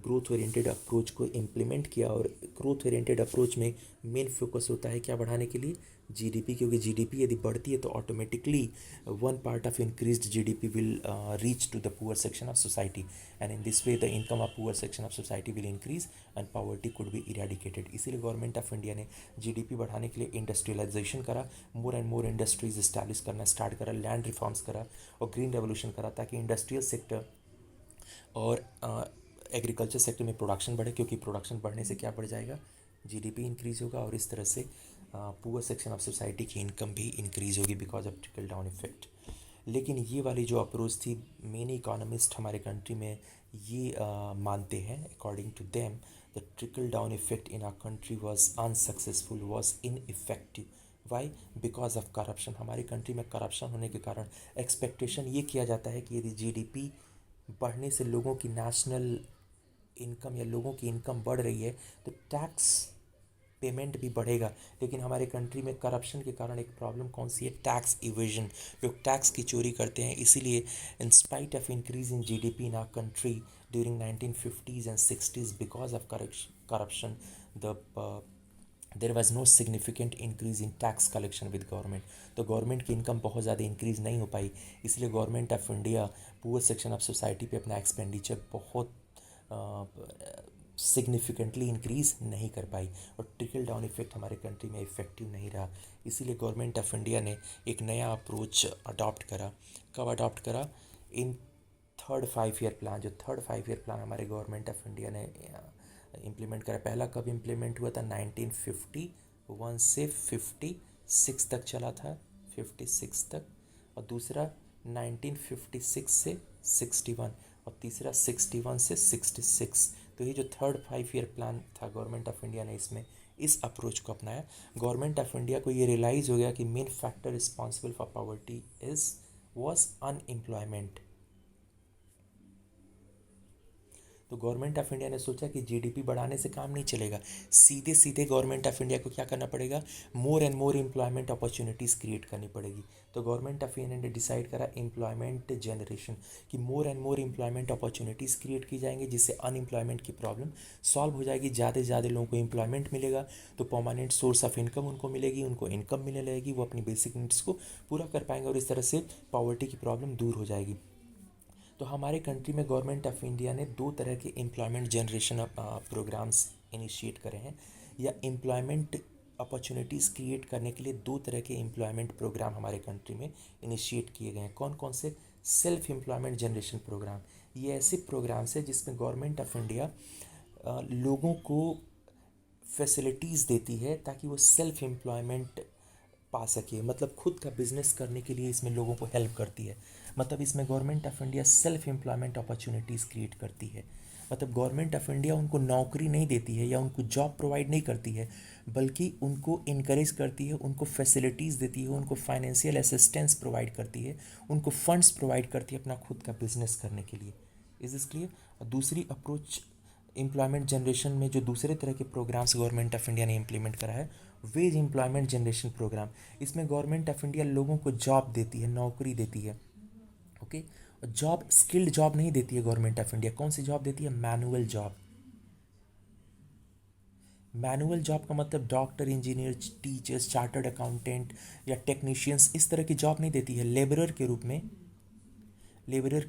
ग्रोथ ओरिएंटेड अप्रोच को इम्प्लीमेंट किया। और ग्रोथ ओरिएंटेड अप्रोच में मेन फोकस होता है क्या बढ़ाने के लिए, जीडीपी। क्योंकि जीडीपी यदि बढ़ती है तो automatically one part of increased GDP will reach to the poor section of society and in this way the income of poor section of society will increase and poverty could be eradicated. इसीलिए government of India ने GDP बढ़ाने के लिए industrialisation करा, more and more industries establish करना start करा, land reforms करा और ग्रीन रेवोल्यूशन करा, ताकि इंडस्ट्रियल सेक्टर और एग्रीकल्चर सेक्टर में प्रोडक्शन बढ़े। क्योंकि प्रोडक्शन बढ़ने से क्या बढ़ जाएगा, जीडीपी इंक्रीज होगा और इस तरह से पुअर सेक्शन ऑफ सोसाइटी की इनकम भी इंक्रीज होगी because of trickle down effect. लेकिन ये वाली जो अप्रोच थी, मेनी इकोनॉमिस्ट हमारे कंट्री में ये मानते हैं, according to them the trickle down effect in our country was unsuccessful, was ineffective. Why, because of corruption. हमारी कंट्री में करप्शन होने के कारण एक्सपेक्टेशन ये किया जाता है कि यदि जीडीपी बढ़ने से लोगों की नेशनल इनकम या लोगों की इनकम बढ़ रही है तो टैक्स पेमेंट भी बढ़ेगा। लेकिन हमारे कंट्री में करप्शन के कारण एक प्रॉब्लम कौन सी है, टैक्स इवेजन। लोग टैक्स की चोरी करते हैं। इसीलिए in spite of increase in GDP in our country during 1950s and 60s because of corruption there was no significant increase in tax collection with government. तो गवर्नमेंट की इनकम बहुत ज़्यादा इंक्रीज नहीं हो पाई। इसलिए government of India poor section of society पे अपना एक्सपेंडिचर बहुत सिग्निफिकेंटली इंक्रीज नहीं कर पाई और ट्रिकल डाउन इफेक्ट हमारे कंट्री में इफेक्टिव नहीं रहा। इसीलिए गवर्नमेंट ऑफ इंडिया ने एक नया अप्रोच अडॉप्ट करा। कब अडॉप्ट करा, इन थर्ड 5 ईयर प्लान। जो थर्ड 5 ईयर प्लान हमारे गवर्नमेंट ऑफ इंडिया ने इम्प्लीमेंट करा, पहला कब इम्प्लीमेंट हुआ था, 1951 से 56 तक चला था, 56 तक। और दूसरा 1956 से 61 और तीसरा 61 से 66। तो ये जो थर्ड 5 ईयर प्लान था गवर्नमेंट ऑफ इंडिया ने इसमें इस अप्रोच को अपनाया। गवर्नमेंट ऑफ इंडिया को ये रियलाइज़ हो गया कि main factor responsible for poverty is was unemployment. तो गवर्नमेंट ऑफ इंडिया ने सोचा कि जीडीपी बढ़ाने से काम नहीं चलेगा, सीधे सीधे गवर्नमेंट ऑफ इंडिया को क्या करना पड़ेगा, मोर and more employment opportunities create करनी पड़ेगी। तो गवर्नमेंट ऑफ इंडिया ने डिसाइड करा एम्प्लॉयमेंट जनरेशन, कि मोर and more employment opportunities create की जाएंगी, जिससे अनएम्प्लॉयमेंट की प्रॉब्लम सॉल्व हो जाएगी, ज़्यादा से ज़्यादा लोगों को एम्प्लॉयमेंट मिलेगा, तो परमानेंट सोर्स ऑफ इनकम उनको मिलेगी, उनको इनकम मिलने लगेगी, वो अपनी बेसिक नीड्स को पूरा कर पाएंगे और इस तरह से पॉवर्टी की प्रॉब्लम दूर हो जाएगी। तो हमारे कंट्री में गवर्नमेंट ऑफ इंडिया ने दो तरह के एम्प्लॉयमेंट जनरेशन प्रोग्राम्स इनिशिएट करे हैं, या एम्प्लॉयमेंट अपॉर्चुनिटीज़ क्रिएट करने के लिए दो तरह के एम्प्लॉयमेंट प्रोग्राम हमारे कंट्री में इनिशिएट किए गए हैं। कौन कौन से? Self employment generation programme. ये ऐसे प्रोग्राम्स हैं जिसमें गवर्नमेंट ऑफ इंडिया लोगों को फैसिलिटीज़ देती है ताकि वो सेल्फ एम्प्लॉयमेंट पा सके, मतलब खुद का बिजनेस करने के लिए इसमें लोगों को हेल्प करती है। मतलब इसमें government of India self employment opportunities create करती है। मतलब गवर्नमेंट ऑफ इंडिया उनको नौकरी नहीं देती है या उनको जॉब प्रोवाइड नहीं करती है, बल्कि उनको इनकरेज करती है, उनको फैसिलिटीज़ देती है, उनको फाइनेंशियल असिस्टेंस प्रोवाइड करती है, उनको फंड्स प्रोवाइड करती है अपना खुद का बिजनेस करने के लिए। Is this clear? और दूसरी अप्रोच एम्प्लॉयमेंट जनरेशन में जो दूसरे तरह के प्रोग्राम्स गवर्नमेंट ऑफ इंडिया ने इम्प्लीमेंट करा है, वेज एम्प्लॉयमेंट जनरेशन प्रोग्राम। इसमें गवर्नमेंट ऑफ इंडिया लोगों को जॉब देती है, नौकरी देती है। ओके, और जॉब स्किल्ड जॉब नहीं देती है गवर्नमेंट ऑफ इंडिया। कौन सी जॉब देती है? Manual job. मैनुअल जॉब का मतलब doctor, engineer, teachers, chartered accountant या टेक्नीशियंस, इस तरह की जॉब नहीं देती है। लेबरर के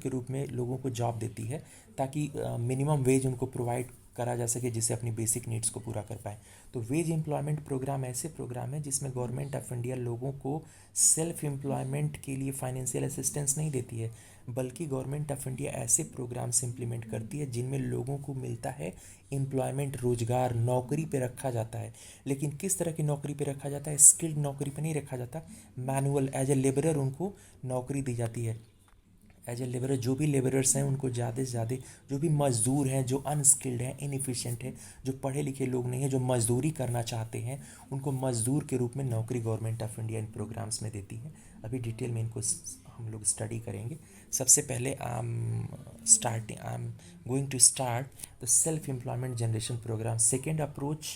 रूप में लोगों को जॉब देती है ताकि मिनिमम वेज उनको प्रोवाइड करा जा सके, जिससे अपनी बेसिक नीड्स को पूरा कर पाए। तो वेज एम्प्लॉयमेंट प्रोग्राम ऐसे प्रोग्राम है जिसमें गवर्नमेंट ऑफ इंडिया लोगों को सेल्फ एम्प्लॉयमेंट के लिए फाइनेंशियल असिस्टेंस नहीं देती है, बल्कि गवर्नमेंट ऑफ इंडिया ऐसे प्रोग्राम्स इम्प्लीमेंट करती है जिनमें लोगों को मिलता है एम्प्लॉयमेंट, रोजगार, नौकरी पे रखा जाता है। लेकिन किस तरह की नौकरी पे रखा जाता है? स्किल्ड नौकरी पे नहीं रखा जाता, मैनुअल एज ए लेबरर उनको नौकरी दी जाती है। एज ए लेबरर, जो भी लेबरर्स हैं उनको ज़्यादा से ज़्यादा, जो भी मज़दूर हैं, जो अनस्किल्ड हैं, इनएफिशिएंट हैं, जो पढ़े लिखे लोग नहीं हैं, जो मज़दूरी करना चाहते हैं, उनको मज़दूर के रूप में नौकरी गवर्नमेंट ऑफ इंडिया इन प्रोग्राम्स में देती है। अभी डिटेल में इनको हम लोग स्टडी करेंगे। सबसे पहले I am going to start the self employment generation programme. Second approach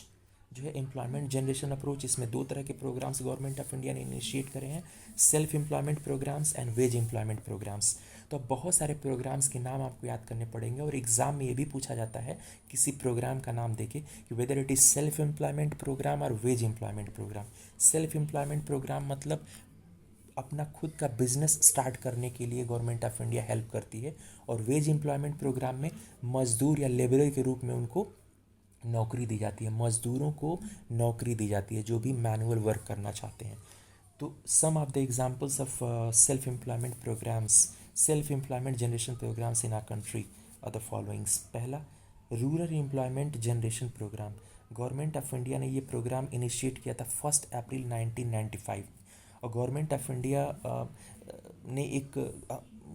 जो है एम्प्लॉयमेंट जनरेशन अप्रोच, इसमें दो तरह के प्रोग्राम्स गवर्नमेंट ऑफ इंडिया ने इनिशिएट करे हैं, self employment programmes and wage employment programmes. तो अब बहुत सारे प्रोग्राम्स के नाम आपको याद करने पड़ेंगे और एग्ज़ाम में ये भी पूछा जाता है किसी प्रोग्राम का नाम देके कि whether it is self employment programme और wage employment programme. Self employment programme मतलब अपना खुद का बिजनेस स्टार्ट करने के लिए गवर्नमेंट ऑफ इंडिया हेल्प करती है, और वेज एम्प्लॉयमेंट प्रोग्राम में मजदूर या लेबरर के रूप में उनको नौकरी दी जाती है, मज़दूरों को नौकरी दी जाती है जो भी मैनुअल वर्क करना चाहते हैं। तो some of the examples of self employment programmes, self employment generation programmes in our country are the followings. पहला, rural employment generation programme. Government of India ने ये प्रोग्राम इनिशिएट किया था 1 अप्रैल 1995। और गवर्नमेंट ऑफ इंडिया ने एक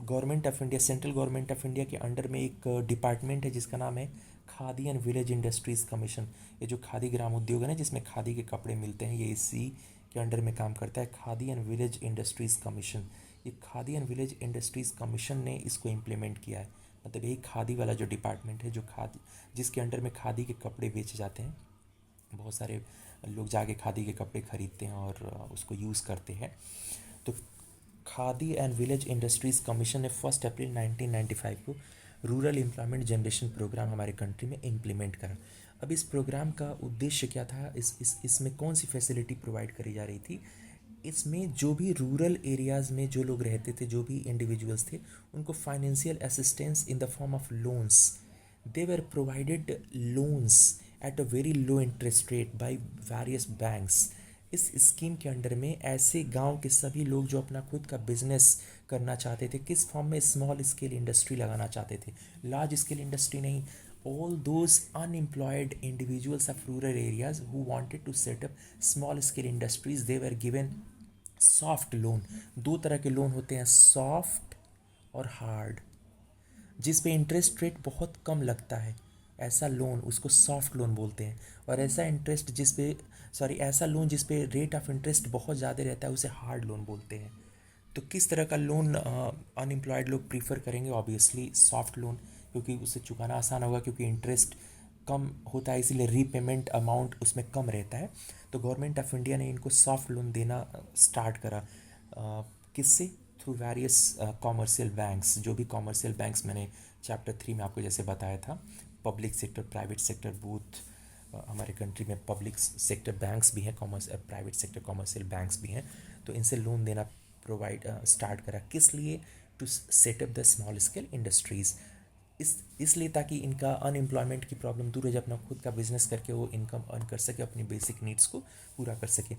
government of India, central government of India के under में एक डिपार्टमेंट है जिसका नाम है Khadi and village industries commission. ये जो खादी ग्राम उद्योग है ना, जिसमें खादी के कपड़े मिलते हैं, ये इसी के अंडर में काम करता है, Khadi and village industries commission. ये Khadi and village industries commission ने इसको इम्प्लीमेंट किया है। मतलब यही खादी वाला जो डिपार्टमेंट है, जो खादी, जिसके अंडर में खादी के कपड़े बेचे जाते हैं। बहुत सारे लोग जाके खादी के कपड़े ख़रीदते हैं और उसको यूज़ करते हैं। तो khadi and village industries commission ने 1 अप्रैल 1995 को रूरल एम्प्लॉयमेंट जनरेशन प्रोग्राम हमारे कंट्री में इम्प्लीमेंट करा। अब इस प्रोग्राम का उद्देश्य क्या था? इसमें कौन सी फैसिलिटी प्रोवाइड करी जा रही थी? इसमें जो भी रूरल एरियाज़ में जो लोग रहते थे, जो भी इंडिविजुअल्स थे, उनको financial assistance in the form of loans, they were provided loans at a very low interest rate by various banks. इस स्कीम के अंडर में ऐसे गांव के सभी लोग जो अपना खुद का बिजनेस करना चाहते थे, किस फॉर्म में? स्मॉल स्केल इंडस्ट्री लगाना चाहते थे, लार्ज स्केल इंडस्ट्री नहीं। All those unemployed individuals of rural areas who wanted to set up small scale industries, they were given soft loan. दो तरह के लोन होते हैं, सॉफ्ट और हार्ड, जिस पे इंटरेस्ट रेट बहुत कम लगता है, ऐसा लोन उसको सॉफ्ट लोन बोलते हैं। और ऐसा इंटरेस्ट जिस पे ऐसा लोन जिस पे रेट ऑफ इंटरेस्ट बहुत ज़्यादा रहता है, उसे हार्ड लोन बोलते हैं। तो किस तरह का लोन अनएम्प्लॉयड लोग प्रीफर करेंगे? ऑब्वियसली सॉफ्ट लोन, क्योंकि उसे चुकाना आसान होगा, क्योंकि इंटरेस्ट कम होता है, इसीलिए रीपेमेंट अमाउंट उसमें कम रहता है। तो गवर्नमेंट ऑफ इंडिया ने इनको सॉफ्ट लोन देना स्टार्ट करा। किससे? Through various commercial banks. जो भी कॉमर्शियल बैंक्स मैंने चैप्टर 3 में आपको जैसे बताया था, public sector, private sector, both हमारे कंट्री में पब्लिक सेक्टर बैंक्स भी हैं, commerce private sector commercial banks भी हैं। तो इनसे लोन देना प्रोवाइड स्टार्ट करा। किस लिए? To set up the small scale industries. इसलिए ताकि इनका अनएम्प्लॉयमेंट की प्रॉब्लम दूर हो जाए, अपना खुद का बिजनेस करके वो इनकम अर्न कर सके, अपनी बेसिक नीड्स को पूरा कर सके।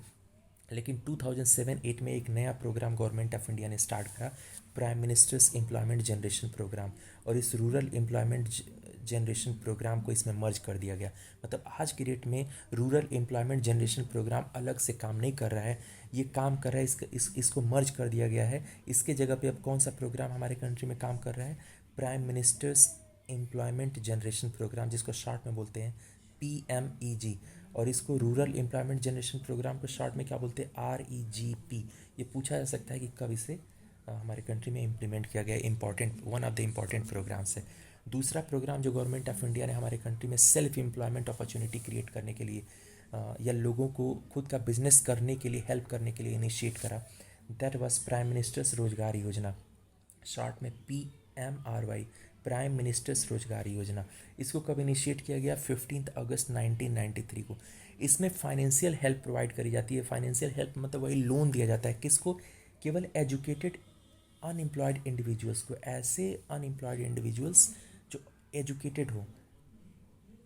लेकिन 2007-8 में एक नया प्रोग्राम गवर्नमेंट ऑफ इंडिया ने स्टार्ट करा, prime minister's employment generation programme. और इस रूरल एम्प्लॉयमेंट जनरेशन प्रोग्राम को इसमें मर्ज कर दिया गया। मतलब आज की डेट में रूरल एम्प्लॉयमेंट जनरेशन प्रोग्राम अलग से काम नहीं कर रहा है, ये काम कर रहा है, इसको मर्ज कर दिया गया है। इसके जगह पे अब कौन सा प्रोग्राम हमारे कंट्री में काम कर रहा है? Prime minister's employment generation programme, जिसको शॉर्ट में बोलते हैं PMEG। और इसको रूरल एम्प्लॉयमेंट जनरेशन प्रोग्राम को शॉर्ट में क्या बोलते हैं? REGP। ये पूछा जा सकता है कि कब इसे हमारे कंट्री में इम्प्लीमेंट किया गया। Important, one of the important programmes है। दूसरा प्रोग्राम जो गवर्नमेंट ऑफ इंडिया ने हमारे कंट्री में सेल्फ एम्प्लॉयमेंट अपॉर्चुनिटी क्रिएट करने के लिए या लोगों को खुद का बिजनेस करने के लिए हेल्प करने के लिए इनिशिएट करा, दैट वाज प्राइम मिनिस्टर्स रोजगार योजना, शॉर्ट में PMRY, प्राइम मिनिस्टर्स रोजगार योजना। इसको कब इनिशिएट किया गया? 15 अगस्त 1993 को। इसमें फाइनेंशियल हेल्प प्रोवाइड करी जाती है। फाइनेंशियल हेल्प मतलब वही लोन दिया जाता है। किसको? केवल एजुकेटेड अनएम्प्लॉयड इंडिविजुअल्स को, ऐसे अनएम्प्लॉयड इंडिविजुअल्स जो एजुकेटेड हो।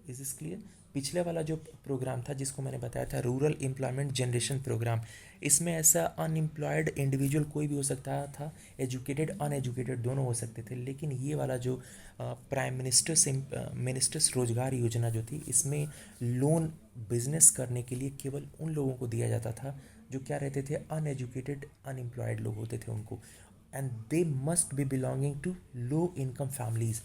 Is this clear? पिछले वाला जो प्रोग्राम था जिसको मैंने बताया था रूरल एम्प्लॉयमेंट जनरेशन प्रोग्राम, इसमें ऐसा अनएम्प्लॉयड इंडिविजुअल कोई भी हो सकता था, एजुकेटेड अनएजुकेटेड दोनों हो सकते थे। लेकिन ये वाला जो प्राइम मिनिस्टर्स रोजगार योजना जो थी, इसमें लोन बिजनेस करने के लिए केवल उन लोगों को दिया जाता था जो क्या रहते थे? अनएजुकेटेड अनएम्प्लॉयड लोग होते थे उनको। And they must be belonging to low income families.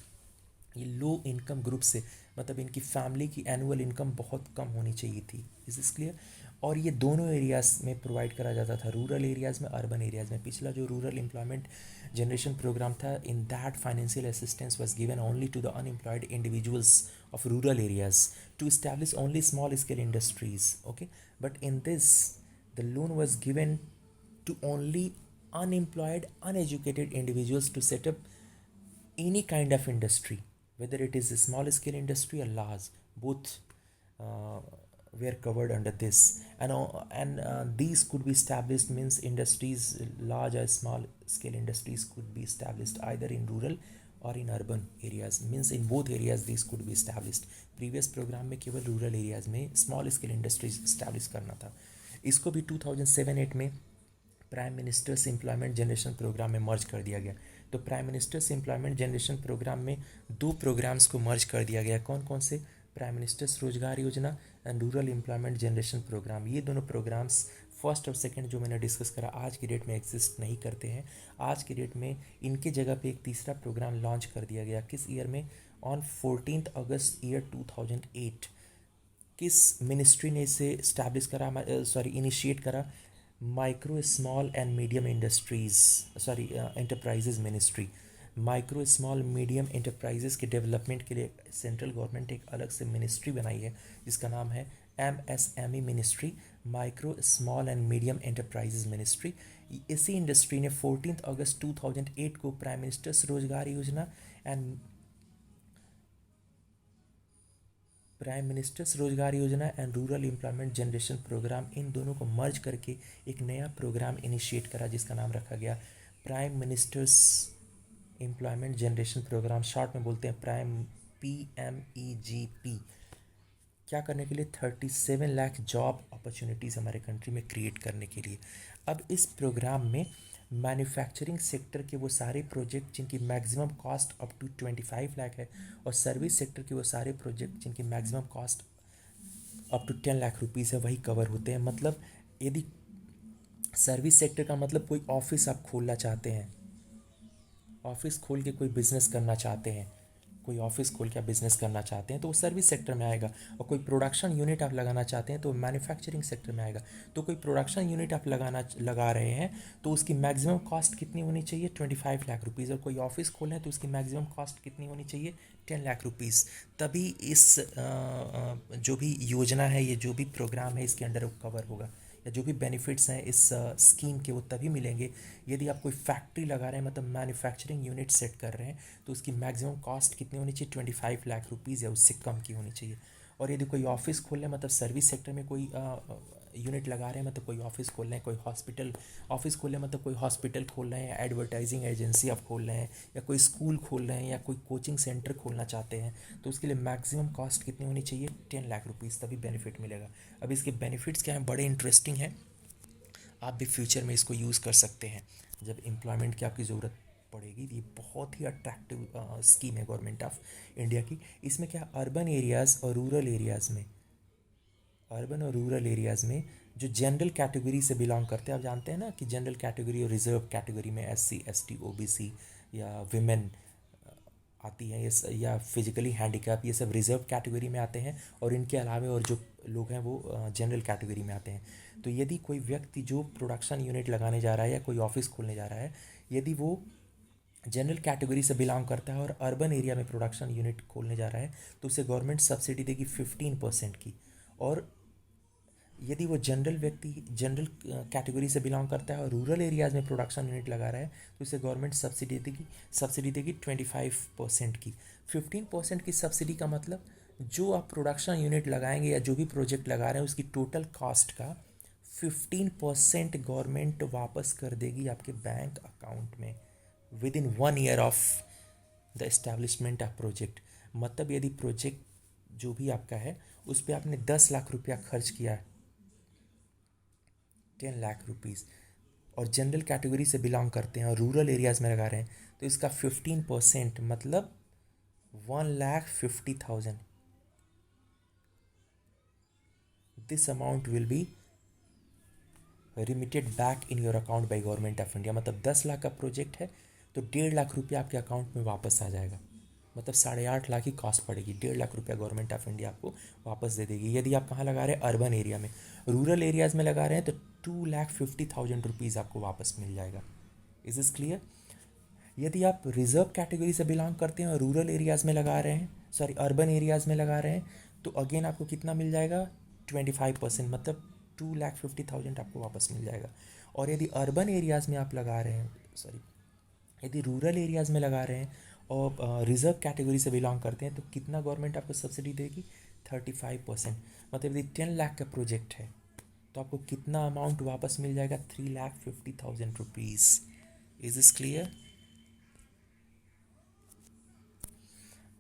ये लो इनकम ग्रुप से, मतलब इनकी फैमिली की एनुअल इनकम बहुत कम होनी चाहिए थी। Is this clear? और ये दोनों एरियाज़ में प्रोवाइड करा जाता था, रूरल एरियाज़ में, अर्बन एरियाज़ में। पिछला जो रूरल एम्प्लॉयमेंट जनरेशन प्रोग्राम था, in that financial assistance was given only to the unemployed individuals of rural areas to establish only small scale industries. Okay, but in this the loan was given to only unemployed uneducated individuals to set up any kind of industry, whether it is a small scale industry or large, both uh, were covered under this. And these could be established, means industries, large or small scale industries could be established either in rural or in urban areas, means in both areas these could be established. previous program में केवल rural areas में small scale industries establish करना था। इसको भी 2007-8 में prime minister's employment generation programme में merge कर दिया गया। तो prime minister's employment generation programme में दो प्रोग्राम्स को मर्ज कर दिया गया। कौन कौन से? प्राइम मिनिस्टर्स रोजगार योजना and rural employment generation programme. ये दोनों प्रोग्राम्स फर्स्ट और सेकंड जो मैंने डिस्कस करा आज की डेट में एग्जिस्ट नहीं करते हैं। आज की डेट में इनके जगह पे एक तीसरा प्रोग्राम लॉन्च कर दिया गया। किस ईयर में? On 14 August year 2008। किस मिनिस्ट्री ने इसे इस्टेब्लिश करा, इनिशिएट करा? Micro small and medium enterprises ministry. Micro small medium enterprises के डेवलपमेंट के लिए सेंट्रल गवर्नमेंट एक अलग से मिनिस्ट्री बनाई है जिसका नाम है MSME ministry, micro small and medium enterprises ministry. इसी इंडस्ट्री ने 14 अगस्त 2008 को प्राइम मिनिस्टर्स रोजगार योजना and rural employment generation programme, इन दोनों को मर्ज करके एक नया प्रोग्राम इनिशिएट करा जिसका नाम रखा गया prime minister's employment generation programme, short में बोलते हैं प्राइम PMEGP। क्या करने के लिए? 37 लाख जॉब अपॉर्चुनिटीज़ हमारे कंट्री में क्रिएट करने के लिए। अब इस प्रोग्राम में मैन्युफैक्चरिंग सेक्टर के वो सारे प्रोजेक्ट जिनकी maximum cost up to 25 lakh है, और सर्विस सेक्टर के वो सारे प्रोजेक्ट जिनकी maximum cost up to 10 lakh rupees है, वही कवर होते हैं। मतलब यदि सर्विस सेक्टर का मतलब कोई ऑफिस आप खोलना चाहते हैं, ऑफिस खोल के कोई बिजनेस करना चाहते हैं, कोई ऑफिस खोल के आप बिज़नेस करना चाहते हैं तो वो सर्विस सेक्टर में आएगा, और कोई प्रोडक्शन यूनिट आप लगाना चाहते हैं तो मैन्युफैक्चरिंग सेक्टर में आएगा। तो कोई प्रोडक्शन यूनिट आप लगा रहे हैं तो उसकी मैक्सिमम कॉस्ट कितनी होनी चाहिए, 25 लाख रुपीज़, और कोई ऑफिस खोलें तो उसकी मैक्सिमम कॉस्ट कितनी होनी चाहिए, 10 लाख रुपीज़। तभी इस जो भी योजना है, ये जो भी प्रोग्राम है, इसके अंडर वो कवर होगा, या जो भी बेनिफिट्स हैं इस स्कीम के वो तभी मिलेंगे यदि आप कोई फैक्ट्री लगा रहे हैं, मतलब मैन्युफैक्चरिंग यूनिट सेट कर रहे हैं, तो उसकी मैक्सिमम कॉस्ट कितनी होनी चाहिए, 25 लाख रुपीज़ या उससे कम की होनी चाहिए। और यदि कोई ऑफिस खोल रहे हैं, मतलब सर्विस सेक्टर में कोई यूनिट लगा रहे हैं, मतलब कोई ऑफिस खोल रहे हैं, कोई हॉस्पिटल ऑफिस खोल रहे हैं, मतलब कोई हॉस्पिटल खोल रहे हैं, एडवर्टाइजिंग एजेंसी आप खोल रहे हैं, या कोई स्कूल खोल रहे हैं, या कोई कोचिंग सेंटर खोलना चाहते हैं, तो उसके लिए मैक्सिमम कॉस्ट कितनी होनी चाहिए, 10 लाख रुपीज़, तभी बेनिफिट मिलेगा। अब इसके बेनिफिट्स क्या हैं, बड़े इंटरेस्टिंग हैं, आप भी फ्यूचर में इसको यूज़ कर सकते हैं जब एम्प्लॉयमेंट की आपकी ज़रूरत पड़ेगी। ये बहुत ही अट्रैक्टिव स्कीम है गवर्नमेंट ऑफ इंडिया की। इसमें क्या, अर्बन एरियाज़ और रूरल एरियाज़ में, अर्बन और रूरल एरियाज़ में जो जनरल कैटेगरी से बिलोंग करते हैं, आप जानते हैं ना कि जनरल कैटेगरी और रिजर्व कैटेगरी में SC ST OBC या विमेन आती हैं, ये या फिजिकली हैंडीकैप, ये सब रिजर्व कैटेगरी में आते हैं, और इनके अलावा और जो लोग हैं वो जनरल कैटेगरी में आते हैं। तो यदि कोई व्यक्ति जो प्रोडक्शन यूनिट लगाने जा रहा है या कोई ऑफिस खोलने जा रहा है, यदि वो जनरल कैटेगरी से बिलोंग करता है और अर्बन एरिया में प्रोडक्शन यूनिट खोलने जा रहा है, तो उसे गवर्नमेंट सब्सिडी देगी 15% की। और यदि वो जनरल कैटेगरी से बिलोंग करता है और रूरल एरियाज़ में प्रोडक्शन यूनिट लगा रहा है, तो उसे गवर्नमेंट सब्सिडी देगी 25% की। 15% की सब्सिडी का मतलब, जो आप प्रोडक्शन यूनिट लगाएंगे या जो भी प्रोजेक्ट लगा रहे हैं उसकी टोटल कॉस्ट का 15% गवर्नमेंट वापस कर देगी आपके बैंक अकाउंट में with in 1 year of the establishment of project. मतलब यदि प्रोजेक्ट जो भी आपका है उस पर आपने 10 लाख रुपया खर्च किया है, 10 लाख रुपीज़, और जनरल कैटेगरी से बिलोंग करते हैं और रूरल एरियाज़ में लगा रहे हैं, तो इसका 15% मतलब 1,50,000, this amount will be remitted back in your account by government of India. मतलब 10 लाख का प्रोजेक्ट है तो 1.5 लाख रुपया आपके अकाउंट में वापस आ जाएगा, मतलब 8.5 लाख की कॉस्ट पड़ेगी, 1.5 लाख रुपया गवर्नमेंट ऑफ इंडिया आपको वापस दे देगी। यदि आप कहाँ लगा रहे हैं, अर्बन एरिया में, रूरल एरियाज़ में लगा रहे हैं तो 2,50,000 रुपीज़ आपको वापस मिल जाएगा। Is is clear. यदि आप रिजर्व कैटेगरी से बिलोंग करते हैं और रूरल एरियाज़ में लगा रहे हैं, सॉरी अर्बन एरियाज़ में लगा रहे हैं, तो अगेन आपको कितना मिल जाएगा, 25%, मतलब 2,50,000 आपको वापस मिल जाएगा। और यदि अर्बन एरियाज़ में आप लगा रहे हैं, सॉरी यदि रूरल एरियाज़ में लगा रहे हैं और रिजर्व कैटेगरी से बिलोंग करते हैं, तो कितना गवर्नमेंट आपको सब्सिडी देगी, 35%। मतलब यदि 10 लाख का प्रोजेक्ट है तो आपको कितना अमाउंट वापस मिल जाएगा, 3,50,000 रुपीज़। Is is clear.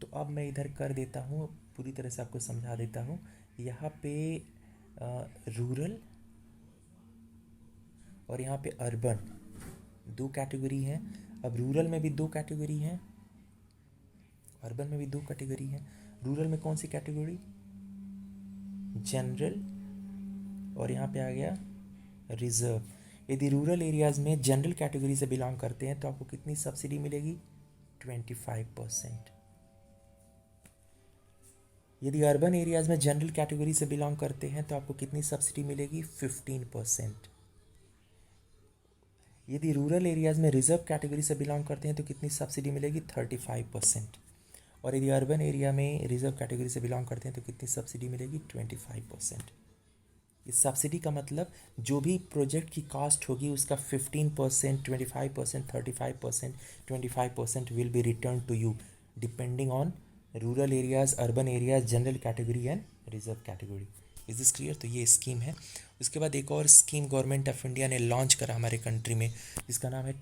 तो अब मैं इधर कर देता हूँ, पूरी तरह से आपको समझा देता हूँ। यहाँ पे रूरल और यहाँ पे अर्बन दो कैटेगरी हैं। अब रूरल में भी दो कैटेगरी हैं, अर्बन में भी दो कैटेगरी हैं। रूरल में कौन सी कैटेगरी, जनरल, और यहाँ पे आ गया रिजर्व। यदि रूरल एरियाज़ में जनरल कैटेगरी से बिलोंग करते हैं तो आपको कितनी सब्सिडी मिलेगी, 25%। यदि अर्बन एरियाज़ में जनरल कैटेगरी से बिलोंग करते हैं तो आपको कितनी सब्सिडी मिलेगी, 15%। यदि रूरल एरियाज़ में रिजर्व कैटेगरी से बिलोंग करते हैं तो कितनी सब्सिडी मिलेगी, 35%। और यदि अर्बन एरिया में रिजर्व कैटेगरी से बिलोंग करते हैं तो कितनी सब्सिडी मिलेगी, 25%। इस सब्सिडी का मतलब, जो भी प्रोजेक्ट की कॉस्ट होगी उसका 15%, 25%, 35%, 25% will be return to you depending on rural areas, urban areas, general category and reserve category. Is this clear. तो ये स्कीम है। उसके बाद एक और स्कीम गवर्नमेंट ऑफ इंडिया ने लॉन्च करा हमारे कंट्री में, जिसका नाम है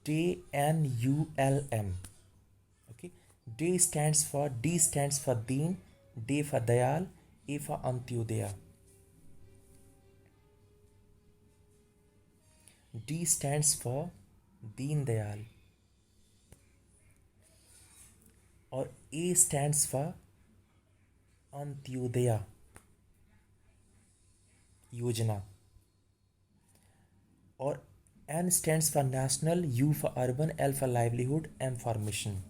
DNULM। Okay, D stands for Deen, D for Dayal, A for Antyodaya. D stands for Deen Dayal और A स्टैंड्स फॉर अंत्योदया योजना, और N stands for national, U for urban, L for livelihood, M for mission.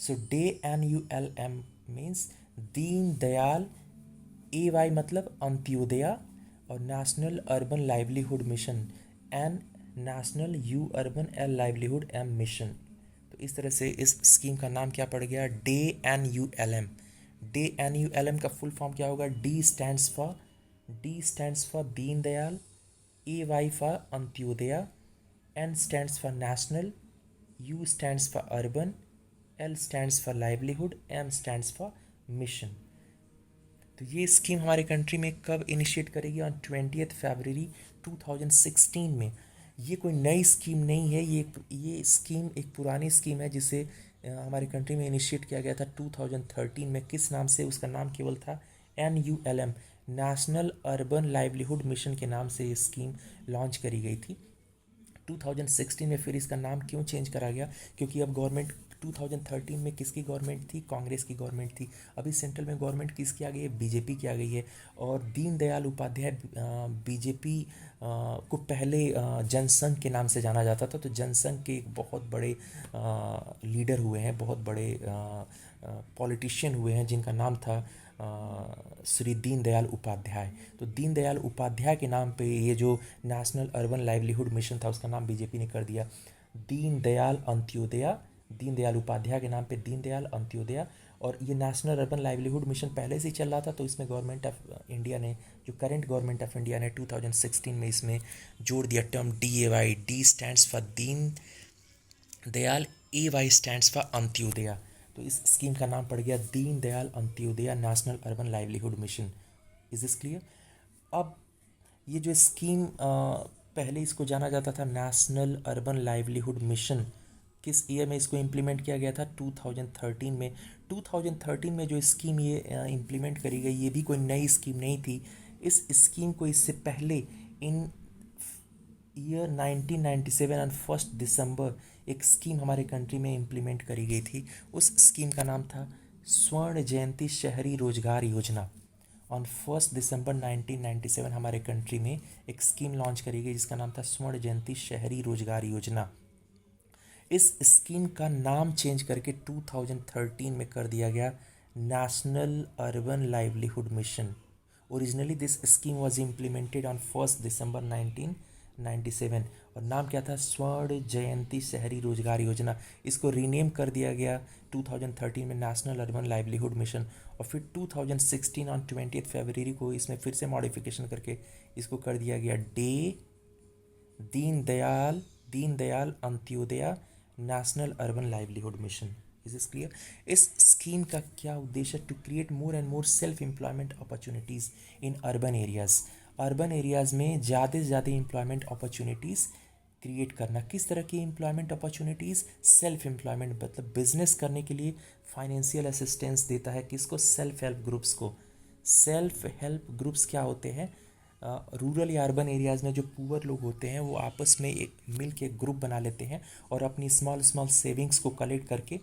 So DANULM means Deen Dayal, AY मतलब अंत्योदया, और national urban livelihood mission, N national, U urban, L livelihood, M mission. तो इस तरह से इस scheme का नाम क्या पड़ गया, DANULM। DANULM का फुल फॉर्म क्या होगा, D stands for Deendayal, AY for Antyodaya, N stands for national, U stands for urban, L stands for livelihood, M stands for mission। तो ये स्कीम हमारे कंट्री में कब इनिशिएट करेगी, ऑन 20 फरवरी 2016 में। ये कोई नई स्कीम नहीं है, ये स्कीम एक पुरानी स्कीम है जिसे हमारे कंट्री में इनिशिएट किया गया था 2013 में। किस नाम से, उसका नाम केवल था NULM, national urban livelihood mission के नाम से ये स्कीम लॉन्च करी गई थी। 2016 में फिर इसका नाम क्यों चेंज करा गया, क्योंकि अब गवर्नमेंट 2013 में किसकी गवर्नमेंट थी, कांग्रेस की गवर्नमेंट थी। अभी सेंट्रल में गवर्नमेंट किसकी आ गई है, बीजेपी की आ गई है। और दीनदयाल उपाध्याय बीजेपी को पहले जनसंघ के नाम से जाना जाता था। तो जनसंघ के एक बहुत बड़े लीडर हुए हैं, बहुत बड़े पॉलिटिशियन हुए हैं, जिनका नाम था श्री दीनदयाल उपाध्याय। तो दीनदयाल उपाध्याय के नाम पे ये जो नेशनल अर्बन लाइवलीहुड मिशन था, उसका नाम बीजेपी ने कर दिया दीनदयाल अंत्योदया। दीनदयाल उपाध्याय के नाम पे दीनदयाल अंत्योदया। और ये नेशनल अर्बन लाइवलीहुड मिशन पहले से ही चल रहा था, तो इसमें गवर्नमेंट ऑफ इंडिया ने, जो करंट गवर्नमेंट ऑफ इंडिया ने 2016 में इसमें जोड़ दिया term DAY। D stands for Deen Dayal, AY stands for Antyodaya. तो इस स्कीम का नाम पड़ गया Deen Dayal Antyodaya national urban livelihood mission. Is this clear. अब ये जो स्कीम पहले इसको जाना जाता था नेशनल अर्बन लाइवलीहुड मिशन, किस ईयर में इसको इम्प्लीमेंट किया गया था, 2013 में। 2013 में जो स्कीम ये इम्प्लीमेंट करी गई, ये भी कोई नई स्कीम नहीं थी। इस स्कीम को इससे पहले इन ईयर 1997 ऑन 1 दिसंबर एक स्कीम हमारे कंट्री में इम्प्लीमेंट करी गई थी। उस स्कीम का नाम था स्वर्ण जयंती शहरी रोजगार योजना। ऑन 1 दिसंबर 1997 हमारे कंट्री में एक स्कीम लॉन्च करी गई जिसका नाम था स्वर्ण जयंती शहरी रोजगार योजना। इस स्कीम का नाम चेंज करके 2013 में कर दिया गया national urban livelihood mission. Originally this scheme was implemented on 1 दिसंबर 1997 और नाम क्या था, स्वर्ण जयंती शहरी रोजगार योजना। इसको रीनेम कर दिया गया 2013 में नेशनल अर्बन लाइवलीहुड मिशन। और फिर 2016 ऑन 20 फरवरी को इसमें फिर से मॉडिफिकेशन करके इसको कर दिया गया Deendayal Antyodaya national urban livelihood mission. Is is clear. इस स्कीम का क्या उद्देश्य है, to create more and more self employment opportunities in urban areas. Urban areas में ज़्यादा से ज़्यादा एम्प्लॉयमेंट अपॉर्चुनिटीज़ क्रिएट करना। किस तरह की एम्प्लॉयमेंट अपॉर्चुनिटीज़, सेल्फ एम्प्लॉयमेंट, मतलब बिजनेस करने के लिए फाइनेंशियल असिस्टेंस देता है किसको, सेल्फ हेल्प ग्रुप्स को। सेल्फ हेल्प ग्रुप्स क्या होते हैं, रूरल या अर्बन एरियाज़ में जो पुअर लोग होते हैं वो आपस में एक मिल के ग्रुप बना लेते हैं और अपनी स्मॉल स्मॉल सेविंग्स को कलेक्ट करके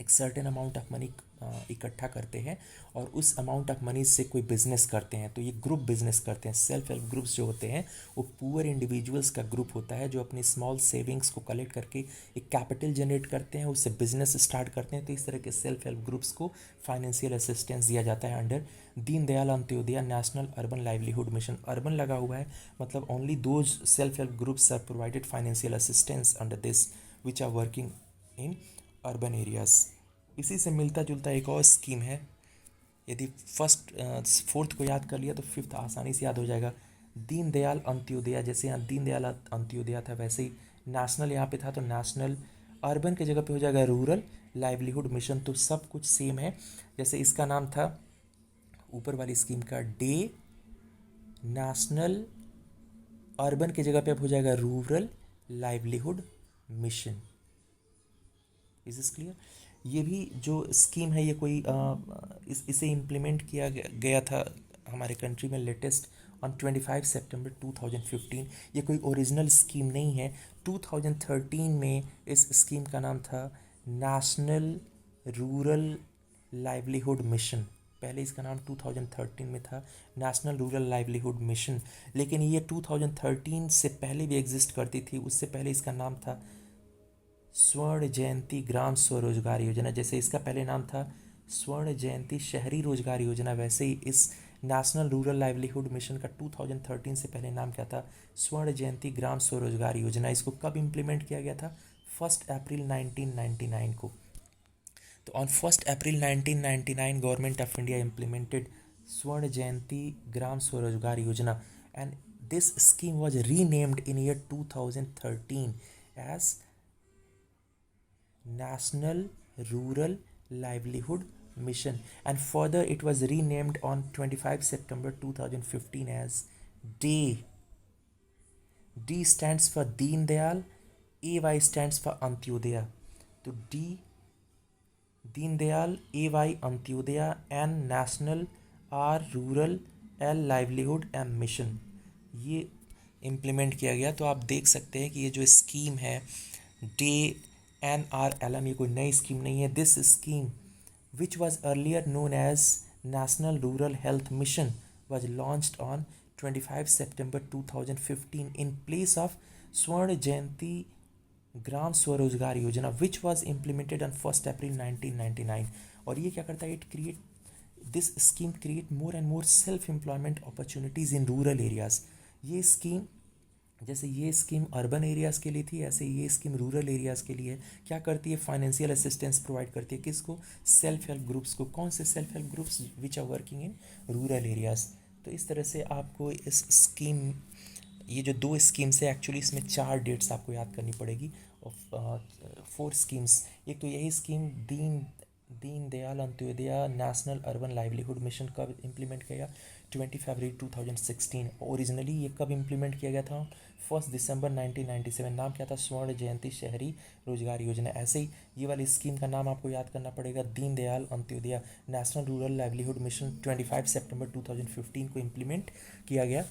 एक सर्टेन अमाउंट ऑफ मनी इकट्ठा करते हैं और उस अमाउंट ऑफ मनी से कोई बिजनेस करते हैं। तो ये ग्रुप बिजनेस करते हैं। सेल्फ हेल्प ग्रुप्स जो होते हैं वो पुअर इंडिविजुअल्स का ग्रुप होता है जो अपनी स्मॉल सेविंग्स को कलेक्ट करके एक कैपिटल जनरेट करते हैं, उससे बिजनेस स्टार्ट करते हैं। तो इस तरह के सेल्फ हेल्प ग्रुप्स को फाइनेंशियल असिस्टेंस दिया जाता है under Deendayal Antyodaya national urban livelihood mission. Urban लगा हुआ है, मतलब only those self help groups are provided financial assistance under this which are working in urban areas. इसी से मिलता जुलता एक और स्कीम है। यदि फोर्थ को याद कर लिया तो फिफ्थ आसानी से याद हो जाएगा। दीनदयाल अंत्योदया, जैसे यहाँ दीनदयाल अंत्योदया था वैसे ही नेशनल यहाँ पे था, तो नेशनल अर्बन की जगह पे हो जाएगा रूरल लाइवलीहुड मिशन। तो सब कुछ सेम है। जैसे इसका नाम था ऊपर वाली स्कीम का नेशनल अर्बन की जगह पे अब हो जाएगा rural livelihood mission. Is is clear. ये भी जो स्कीम है ये कोई इसे इम्प्लीमेंट किया गया था हमारे कंट्री में लेटेस्ट ऑन 25 सितंबर 2015। ये कोई ओरिजिनल स्कीम नहीं है। 2013 में इस स्कीम का नाम था नेशनल रूरल लाइवलीहुड मिशन। पहले इसका नाम 2013 में था नेशनल रूरल लाइवलीहुड मिशन, लेकिन ये 2013 से पहले भी एग्जिस्ट करती थी। उससे पहले इसका नाम था स्वर्ण जयंती ग्राम स्वरोजगार योजना, जैसे इसका पहले नाम था स्वर्ण जयंती शहरी रोजगार योजना, वैसे ही इस नेशनल रूरल लाइवलीहुड मिशन का 2013 से पहले नाम क्या था, स्वर्ण जयंती ग्राम स्वरोजगार योजना। इसको कब इम्प्लीमेंट किया गया था, 1 अप्रैल 1999 को। तो on 1 April 1999 government of India implemented स्वर्ण जयंती ग्राम स्वरोजगार योजना, and this scheme was renamed in year 2013 as National Rural Livelihood Mission, and further it was renamed on 25 September 2015 as DAY. D stands for Deen Dayal, AY stands for Antyodaya. तो D Deen Dayal, AY Antyodaya, and national, R rural, L livelihood and mission, ये implement किया गया। तो आप देख सकते हैं कि ये जो स्कीम है DNRLM, ये कोई नई स्कीम नहीं है। This scheme which was earlier known as national rural health mission was launched on 25 September 2015 in place of Swर्ण जयंती ग्राम स्वरोजगार योजना which was implemented on 1 April 1999। और ये क्या करता है, it create this scheme create more and more self employment opportunities in rural areas. ये स्कीम, जैसे ये स्कीम अर्बन एरियाज़ के लिए थी, ऐसे ये स्कीम रूरल एरियाज़ के लिए है। क्या करती है, फाइनेंशियल असिस्टेंस प्रोवाइड करती है, किसको, सेल्फ हेल्प ग्रुप्स को। कौन से self help groups, which are working in rural areas. तो इस तरह से आपको इस स्कीम, ये जो दो स्कीम्स है एक्चुअली इसमें 4 डेट्स आपको याद करनी पड़ेगी, और 4 स्कीम्स। एक तो यही स्कीम दीन Dayal Antyodaya national urban livelihood mission कब इम्प्लीमेंट किया गया, 20 फरवरी 2016। ओरिजिनली ये कब इम्प्लीमेंट किया गया था, 1 दिसंबर 1997। नाम क्या था, स्वर्ण जयंती शहरी रोजगार योजना। ऐसे ही ये वाली स्कीम का नाम आपको याद करना पड़ेगा, दीन Dayal Antyodaya national rural livelihood mission, 25 सितंबर 2015 को इम्प्लीमेंट किया गया।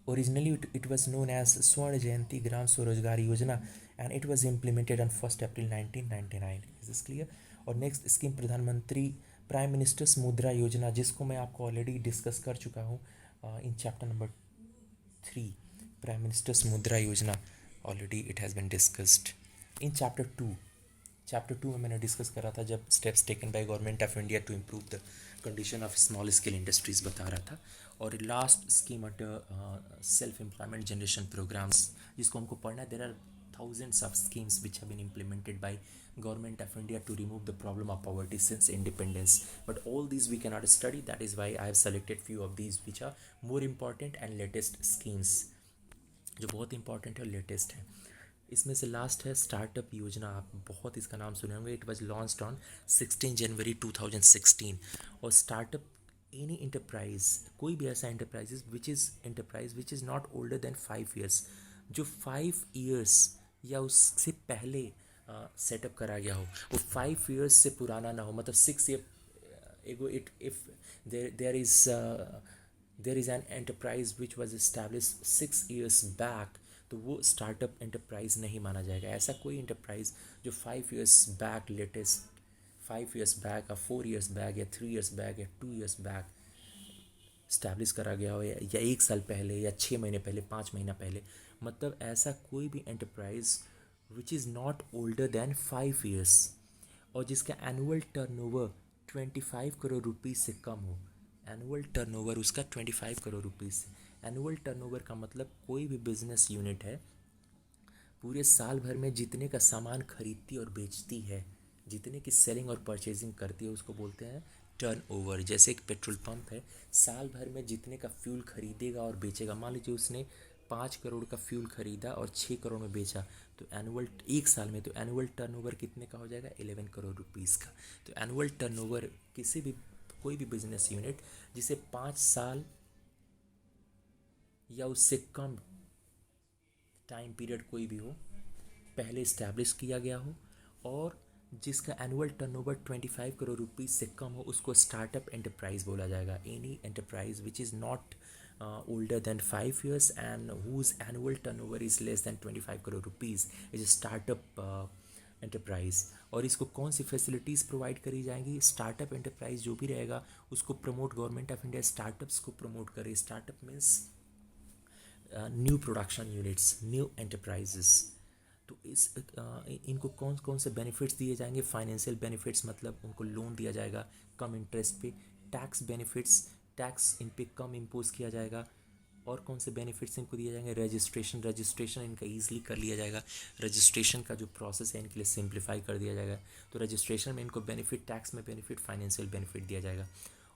Originally, it was known as Swर्ण Jayanti Gram Swarojgar Yojana, and it was implemented on 1 April 1999. Is this clear? और नेक्स्ट स्कीम प्रधानमंत्री प्राइम मिनिस्टर्स मुद्रा योजना, जिसको मैं आपको ऑलरेडी डिस्कस कर चुका हूँ in chapter number 3। Prime minister's Mudra योजना already it has been discussed in chapter 2 में मैंने डिस्कस करा था, जब steps taken by government of India to improve the condition of small scale industries बता रहा था। और last scheme under self employment generation programmes, जिसको हमको पढ़ना है, there are thousands of schemes which have been implemented by government of India to remove the problem of poverty since independence, but all these we cannot study. That is why I have selected few of these which are more important and latest schemes, जो बहुत important है, latest है। इसमें से last है startup योजना, आप बहुत इसका नाम सुने होंगे। इट वाज लॉन्च्ड ऑन 16 जनवरी 2016। और स्टार्टअप एनी इंटरप्राइज, कोई भी ऐसा enterprise which is not older than 5 years, जो 5 years या उससे पहले सेटअप करा गया हो, वो 5 years से पुराना ना हो, मतलब 6 year एगो, it if there is an enterprise which was establish 6 years back, तो वो स्टार्टअप एंटरप्राइज नहीं माना जाएगा। ऐसा कोई एंटरप्राइज जो 5 years back, latest 5 years back, या 4 years बैक, या 3 years बैक, या 2 years बैक स्टैब्लिश करा गया हो, या 1 साल पहले, या 6 महीने पहले, 5 महीना पहले, मतलब ऐसा कोई भी enterprise which is not older than 5 years और जिसका एनुअल टर्नओवर 25 करोड़ रुपीज़ से कम हो। एनुअल टर्नओवर उसका 25 करोड़ रुपीज़ से। एनुअल टर्नओवर का मतलब कोई भी बिजनेस यूनिट है, पूरे साल भर में जितने का सामान खरीदती और बेचती है, जितने की सेलिंग और परचेजिंग करती है, उसको बोलते हैं टर्नओवर। जैसे एक पेट्रोल पंप है, साल भर में जितने का फ्यूल खरीदेगा और बेचेगा, मान लीजिए उसने 5 करोड़ का फ्यूल खरीदा और 6 करोड़ में बेचा, तो एनुअल, 1 साल में, तो एनुअल टर्नओवर कितने का हो जाएगा, 11 करोड़ रुपीज़ का। तो एनुअल टर्नओवर किसी भी, कोई भी बिजनेस यूनिट जिसे 5 साल या उससे कम टाइम पीरियड कोई भी हो पहले इस्टेब्लिश किया गया हो, और जिसका एनुअल टर्नओवर 25 करोड़ रुपीज़ से कम हो, उसको स्टार्टअप एंटरप्राइज बोला जाएगा। Any enterprise which is not older than 5 years and whose annual turnover is less than 25 crore rupees is a startup enterprise। और इसको कौन सी फैसिलिटीज़ प्रोवाइड करी जाएंगी, स्टार्टअप एंटरप्राइज जो भी रहेगा उसको promote, government of India startups को प्रमोट करे। Startup means new production units, new enterprises, तो इनको कौन कौन से बेनिफिट्स दिए जाएंगे? फाइनेंशियल बेनिफिट्स, मतलब उनको लोन दिया जाएगा कम इंटरेस्ट पे। टैक्स बेनिफिट्स, टैक्स इन पे कम इम्पोज किया जाएगा। और कौन से बेनिफिट्स इनको दिए जाएंगे? रजिस्ट्रेशन इनका ईजिली कर लिया जाएगा। रजिस्ट्रेशन का जो प्रोसेस है इनके लिए सिंप्लीफाई कर दिया जाएगा। तो रजिस्ट्रेशन में इनको बेनिफिट, टैक्स में बेनिफिट, फाइनेंशियल बेनिफिट दिया जाएगा।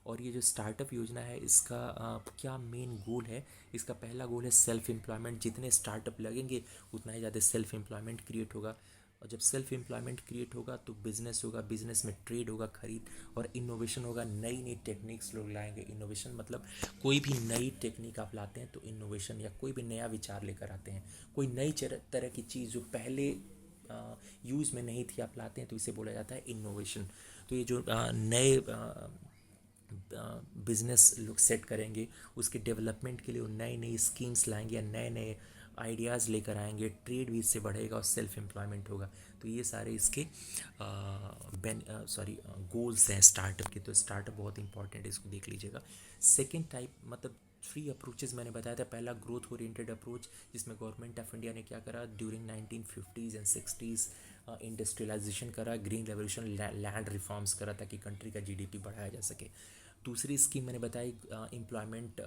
और ये जो स्टार्टअप योजना है इसका क्या मेन गोल है? इसका पहला गोल है सेल्फ एम्प्लॉयमेंट। जितने स्टार्टअप लगेंगे उतना ही ज़्यादा सेल्फ एम्प्लॉयमेंट क्रिएट होगा। और जब सेल्फ एम्प्लॉयमेंट क्रिएट होगा तो बिजनेस होगा, बिजनेस में ट्रेड होगा, खरीद, और इनोवेशन होगा। नई नई टेक्निक्स लोग लाएंगे। इनोवेशन मतलब कोई भी नई टेक्निक आप लाते हैं तो इनोवेशन, या कोई भी नया विचार लेकर आते हैं, कोई नई तरह की चीज़ जो पहले यूज़ में नहीं थी आप लाते हैं, तो इसे बोला जाता है इनोवेशन। तो ये जो नए बिजनेस लोग सेट करेंगे उसके डेवलपमेंट के लिए वो नई नई स्कीम्स लाएंगे या नए नए आइडियाज़ लेकर आएंगे। ट्रेड भी इससे बढ़ेगा और सेल्फ एम्प्लॉयमेंट होगा। तो ये सारे इसके गोल्स हैं स्टार्टअप के। तो स्टार्टअप बहुत इंपॉर्टेंट है, इसको देख लीजिएगा। सेकेंड टाइप, मतलब 3 अप्रोचेस मैंने बताया था। पहला ग्रोथ ओरिएंटेड अप्रोच, जिसमें गवर्नमेंट ऑफ इंडिया ने क्या करा during 1950s and 60s, industrialisation करा, ग्रीन रेवोल्यूशन, लैंड रिफॉर्म्स करा ताकि कंट्री का जीडीपी बढ़ाया जा सके। दूसरी स्कीम मैंने बताई एम्प्लॉयमेंट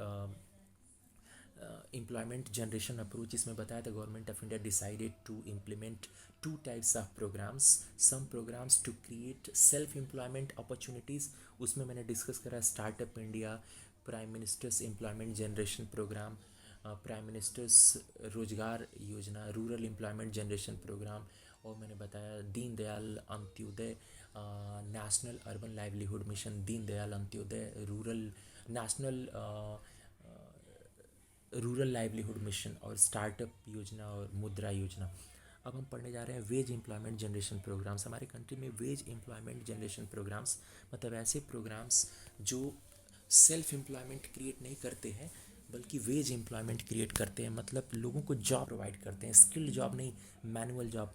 जनरेशन अप्रोच। इसमें बताया था government of India decided to implement 2 types of programmes, some programmes to create self employment opportunities. उसमें मैंने डिस्कस करा startup India, prime minister's employment generation programme, prime minister's रोजगार योजना, रूरल एम्प्लॉयमेंट जनरेशन प्रोग्राम, और मैंने बताया Deendayal Antyodaya national urban livelihood mission, Deendayal Antyodaya national rural livelihood mission, और startup योजना और मुद्रा योजना। अब हम पढ़ने जा रहे हैं वेज एम्प्लॉयमेंट जनरेशन प्रोग्राम्स। हमारे कंट्री में वेज एम्प्लॉयमेंट जनरेशन प्रोग्राम्स मतलब ऐसे प्रोग्राम्स जो सेल्फ एम्प्लॉयमेंट क्रिएट नहीं करते हैं बल्कि वेज एम्प्लॉयमेंट क्रिएट करते हैं, मतलब लोगों को जॉब प्रोवाइड करते हैं, स्किल्ड जॉब नहीं, मैनुअल जॉब।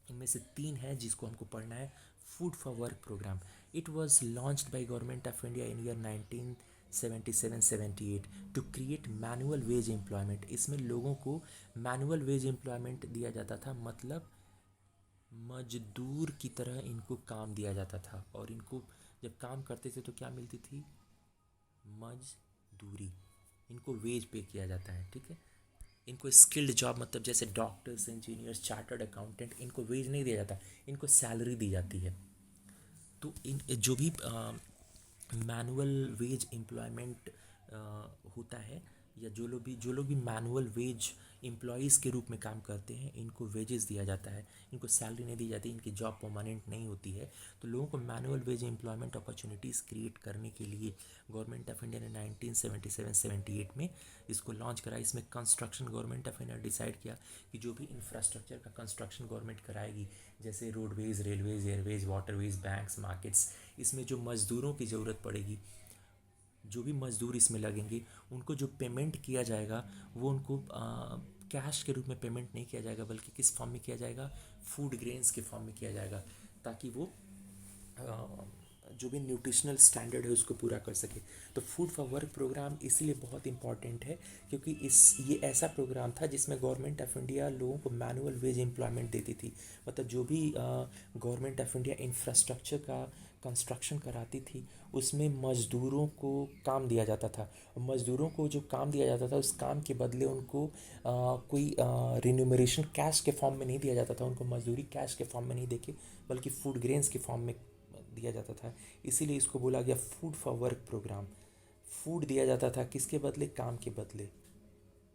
इनमें से 3 है जिसको हमको पढ़ना है। Food for work programme, it was launched by government of India in year 1977-78 to create manual wage employment. इसमें लोगों को मैनुअल वेज एम्प्लॉयमेंट दिया जाता था, मतलब मजदूर की तरह इनको काम दिया जाता था, और इनको जब काम करते थे तो क्या मिलती थी? मजदूरी। इनको वेज पे किया जाता है, ठीक है। इनको स्किल्ड जॉब मतलब जैसे डॉक्टर्स, इंजीनियर्स, चार्टर्ड अकाउंटेंट, इनको वेज नहीं दिया जाता, इनको सैलरी दी जाती है। तो इन जो भी मैनुअल वेज एम्प्लॉयमेंट होता है, या जो लोग भी मैनुअल वेज एम्प्लॉयज़ के रूप में काम करते हैं, इनको वेजेस दिया जाता है, इनको सैलरी नहीं दी जाती, इनकी जॉब परमानेंट नहीं होती है। तो लोगों को manual wage employment opportunities create करने के लिए गवर्नमेंट ऑफ इंडिया ने 1977-78 में इसको लॉन्च करा। इसमें construction government of India decide किया कि जो भी इंफ्रास्ट्रक्चर का कंस्ट्रक्शन गवर्नमेंट कराएगी, जैसे roadways, railways, Airways, waterways, banks, markets, इसमें जो मज़दूरों की ज़रूरत पड़ेगी, जो भी मज़दूर इसमें लगेंगे, उनको जो पेमेंट किया जाएगा वो उनको कैश के रूप में पेमेंट नहीं किया जाएगा, बल्कि किस फॉर्म में किया जाएगा? फूड ग्रेन्स के फॉर्म में किया जाएगा, ताकि वो जो भी न्यूट्रिशनल स्टैंडर्ड है उसको पूरा कर सके। तो फूड फॉर वर्क प्रोग्राम इसीलिए बहुत इंपॉर्टेंट है क्योंकि ये ऐसा प्रोग्राम था जिसमें गवर्नमेंट ऑफ इंडिया लोगों को मैनुअल वेज एम्प्लॉयमेंट देती थी। मतलब जो भी गवर्नमेंट ऑफ इंडिया इंफ्रास्ट्रक्चर का कंस्ट्रक्शन कराती थी उसमें मज़दूरों को काम दिया जाता था। मज़दूरों को जो काम दिया जाता था उस काम के बदले उनको कोई रिन्यूमरेशन कैश के फॉर्म में नहीं दिया जाता था, उनको मजदूरी कैश के फॉर्म में नहीं देके बल्कि फूड ग्रेन्स के फॉर्म में दिया जाता था। इसीलिए इसको बोला गया food for work programme. Food दिया जाता था किसके बदले? काम के बदले।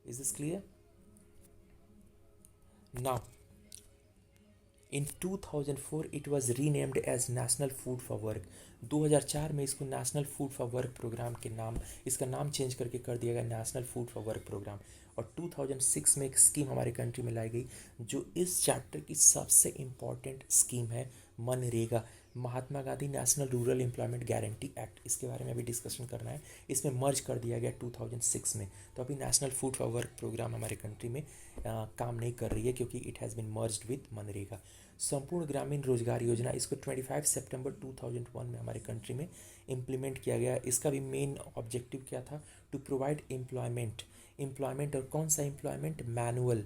Is this clear? Now in 2004 it was renamed as national food for work. 2004 में इसको national food for work programme के नाम, इसका नाम चेंज करके कर दिया गया national food for work programme. और 2006 में एक स्कीम हमारे कंट्री में लाई गई जो इस चैप्टर की सबसे इम्पॉर्टेंट स्कीम है, MNREGA, Mahatma Gandhi national rural employment guarantee act. इसके बारे में अभी डिस्कशन करना है। इसमें मर्ज कर दिया गया 2006 में। तो अभी national food for work programme हमारे कंट्री में काम नहीं कर रही है क्योंकि it has been merged with मनरेगा। संपूर्ण ग्रामीण रोजगार योजना, इसको 25 सितंबर 2001 में हमारे कंट्री में इम्प्लीमेंट किया गया। इसका भी मेन ऑब्जेक्टिव क्या था? टू प्रोवाइड एम्प्लॉयमेंट और कौन सा एम्प्लॉयमेंट? मैनुअल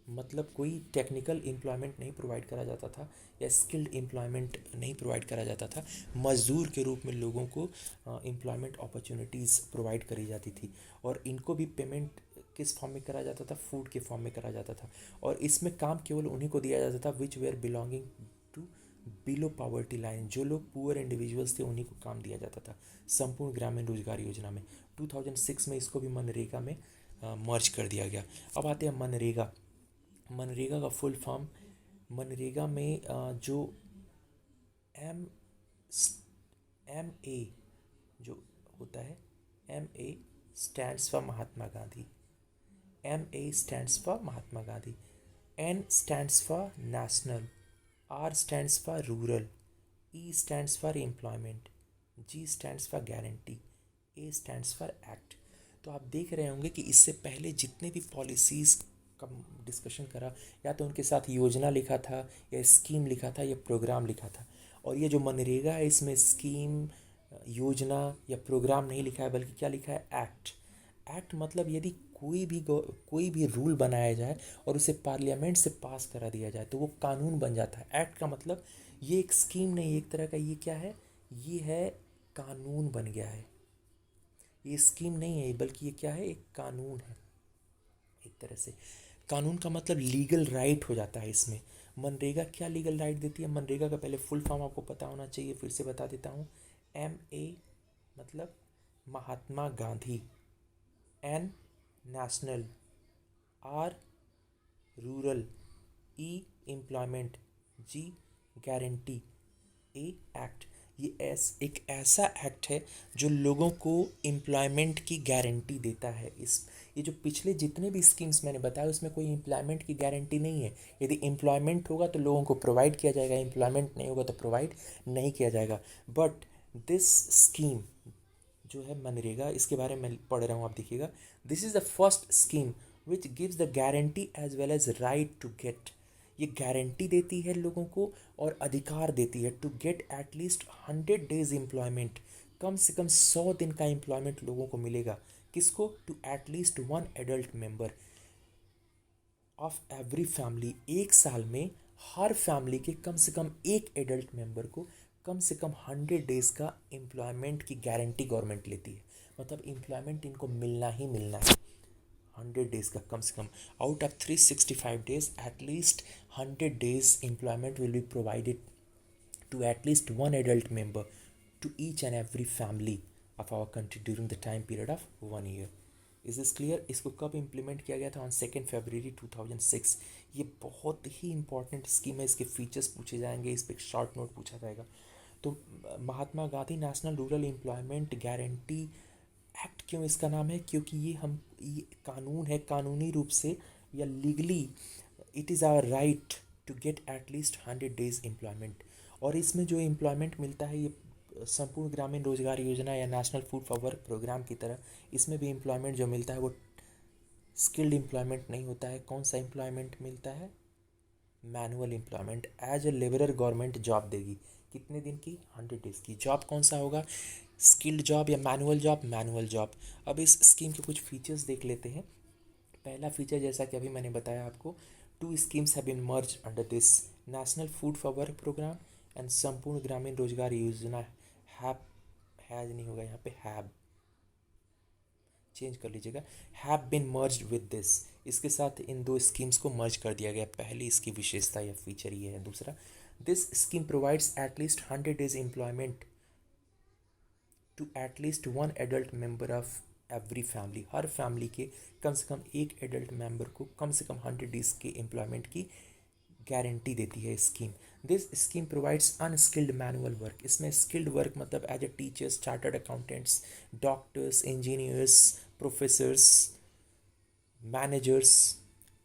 मतलब कोई टेक्निकल एम्प्लॉयमेंट नहीं प्रोवाइड करा जाता था या स्किल्ड एम्प्लॉयमेंट नहीं प्रोवाइड करा जाता था। मज़दूर के रूप में लोगों को एम्प्लॉयमेंट अपॉर्चुनिटीज़ प्रोवाइड करी जाती थी और इनको भी पेमेंट किस फॉर्म में करा जाता था, फूड के फॉर्म में करा जाता था। और इसमें काम केवल उन्हीं को दिया जाता था which were belonging to below poverty line. जो लोग पुअर इंडिविजुअल्स थे उन्हीं को काम दिया जाता था संपूर्ण ग्रामीण रोजगार योजना में। 2006 में इसको भी मनरेगा में मर्ज कर दिया गया। अब आते हैं मनरेगा। मनरेगा का फुल फॉर्म, मनरेगा में जो एम एम ए जो होता है, M A stands for Mahatma Gandhi, M A stands for Mahatma Gandhi, N stands for national, R stands for rural, E stands for employment, G stands for guarantee, A stands for act. तो आप देख रहे होंगे कि इससे पहले जितने भी पॉलिसीज़ का डिस्कशन करा, या तो उनके साथ योजना लिखा था या स्कीम लिखा था या प्रोग्राम लिखा था। और ये जो मनरेगा है इसमें स्कीम, योजना या प्रोग्राम नहीं लिखा है, बल्कि क्या लिखा है, एक्ट। एक्ट मतलब यदि कोई भी रूल बनाया जाए और उसे पार्लियामेंट से पास करा दिया जाए तो वो कानून बन जाता है। एक्ट का मतलब ये एक स्कीम नहीं, एक तरह का ये क्या है, ये है कानून बन गया है। ये स्कीम नहीं है बल्कि ये क्या है, एक कानून है। एक तरह से कानून का मतलब लीगल राइट हो जाता है इसमें। मनरेगा क्या लीगल राइट देती है? मनरेगा का पहले फुल फॉर्म आपको पता होना चाहिए, फिर से बता देता हूँ। एम ए मतलब Mahatma Gandhi, N national, R rural, E employment, G guarantee, A act. ये एक ऐसा एक्ट है जो लोगों को एम्प्लॉयमेंट की गारंटी देता है। ये जो पिछले जितने भी स्कीम्स मैंने बताया उसमें कोई एम्प्लॉयमेंट की गारंटी नहीं है। यदि एम्प्लॉयमेंट होगा तो लोगों को प्रोवाइड किया जाएगा, एम्प्लॉयमेंट नहीं होगा तो प्रोवाइड नहीं किया जाएगा। बट दिस स्कीम जो है मनरेगा, इसके बारे में पढ़ रहा हूँ, आप देखिएगा। This is the first scheme which gives the guarantee as well as right to get. ये गारंटी देती है लोगों को और अधिकार देती है to get at least 100 days employment. कम से कम 100 दिन का एम्प्लॉयमेंट लोगों को मिलेगा। किसको? To at least one adult member of every family. एक साल में हर फैमिली के कम से कम एक एडल्ट मेंबर को कम से कम 100 डेज का एम्प्लॉयमेंट की गारंटी गवर्नमेंट लेती है। मतलब एम्प्लॉयमेंट इनको मिलना ही मिलना है 100 डेज का कम से कम। Out of 365 days at least 100 days employment will be provided to at least one adult member to each and every family of our country during the time period of 1 year. Is this clear? इसको कब implement किया गया था? On 2 फरवरी 2006। ये बहुत ही important scheme है, इसके features पूछे जाएंगे, इस पर शॉर्ट नोट पूछा जाएगा। तो Mahatma Gandhi national rural employment guarantee act क्यों इसका नाम है? क्योंकि ये कानून है, कानूनी रूप से या legally it is our right to get at least 100 days employment. और इसमें जो एम्प्लॉयमेंट मिलता है ये संपूर्ण ग्रामीण रोजगार योजना या national food for work programme की तरह इसमें भी एम्प्लॉयमेंट जो मिलता है वो स्किल्ड एम्प्लॉयमेंट नहीं होता है। कौन सा एम्प्लॉयमेंट मिलता है? Manual employment. As a labourer government job देगी। कितने दिन की? 100 डेज की। जॉब कौन सा होगा? स्किल्ड जॉब या मैनुअल जॉब? Manual job. अब इस स्कीम के कुछ फीचर्स देख लेते हैं। पहला फीचर जैसा कि अभी मैंने बताया आपको, 2 schemes have been merge under this, national food for work programme and संपूर्ण ग्रामीण रोजगार योजना। हैज नहीं होगा यहाँ पे, हैव चेंज कर लीजिएगा, have been merged with this. इसके साथ इन 2 स्कीम्स को मर्ज कर दिया गया। पहली इसकी विशेषता या फीचर ये है। दूसरा, this scheme provides at least 100 days employment to at least one adult member of every family. हर फैमिली के कम से कम एक एडल्ट मेंबर को कम से कम 100 डेज के एम्प्लॉयमेंट की गारंटी देती है scheme. This scheme provides unskilled manual work. इसमें स्किल्ड वर्क मतलब as a teachers, chartered accountants, doctors, engineers, professors, managers,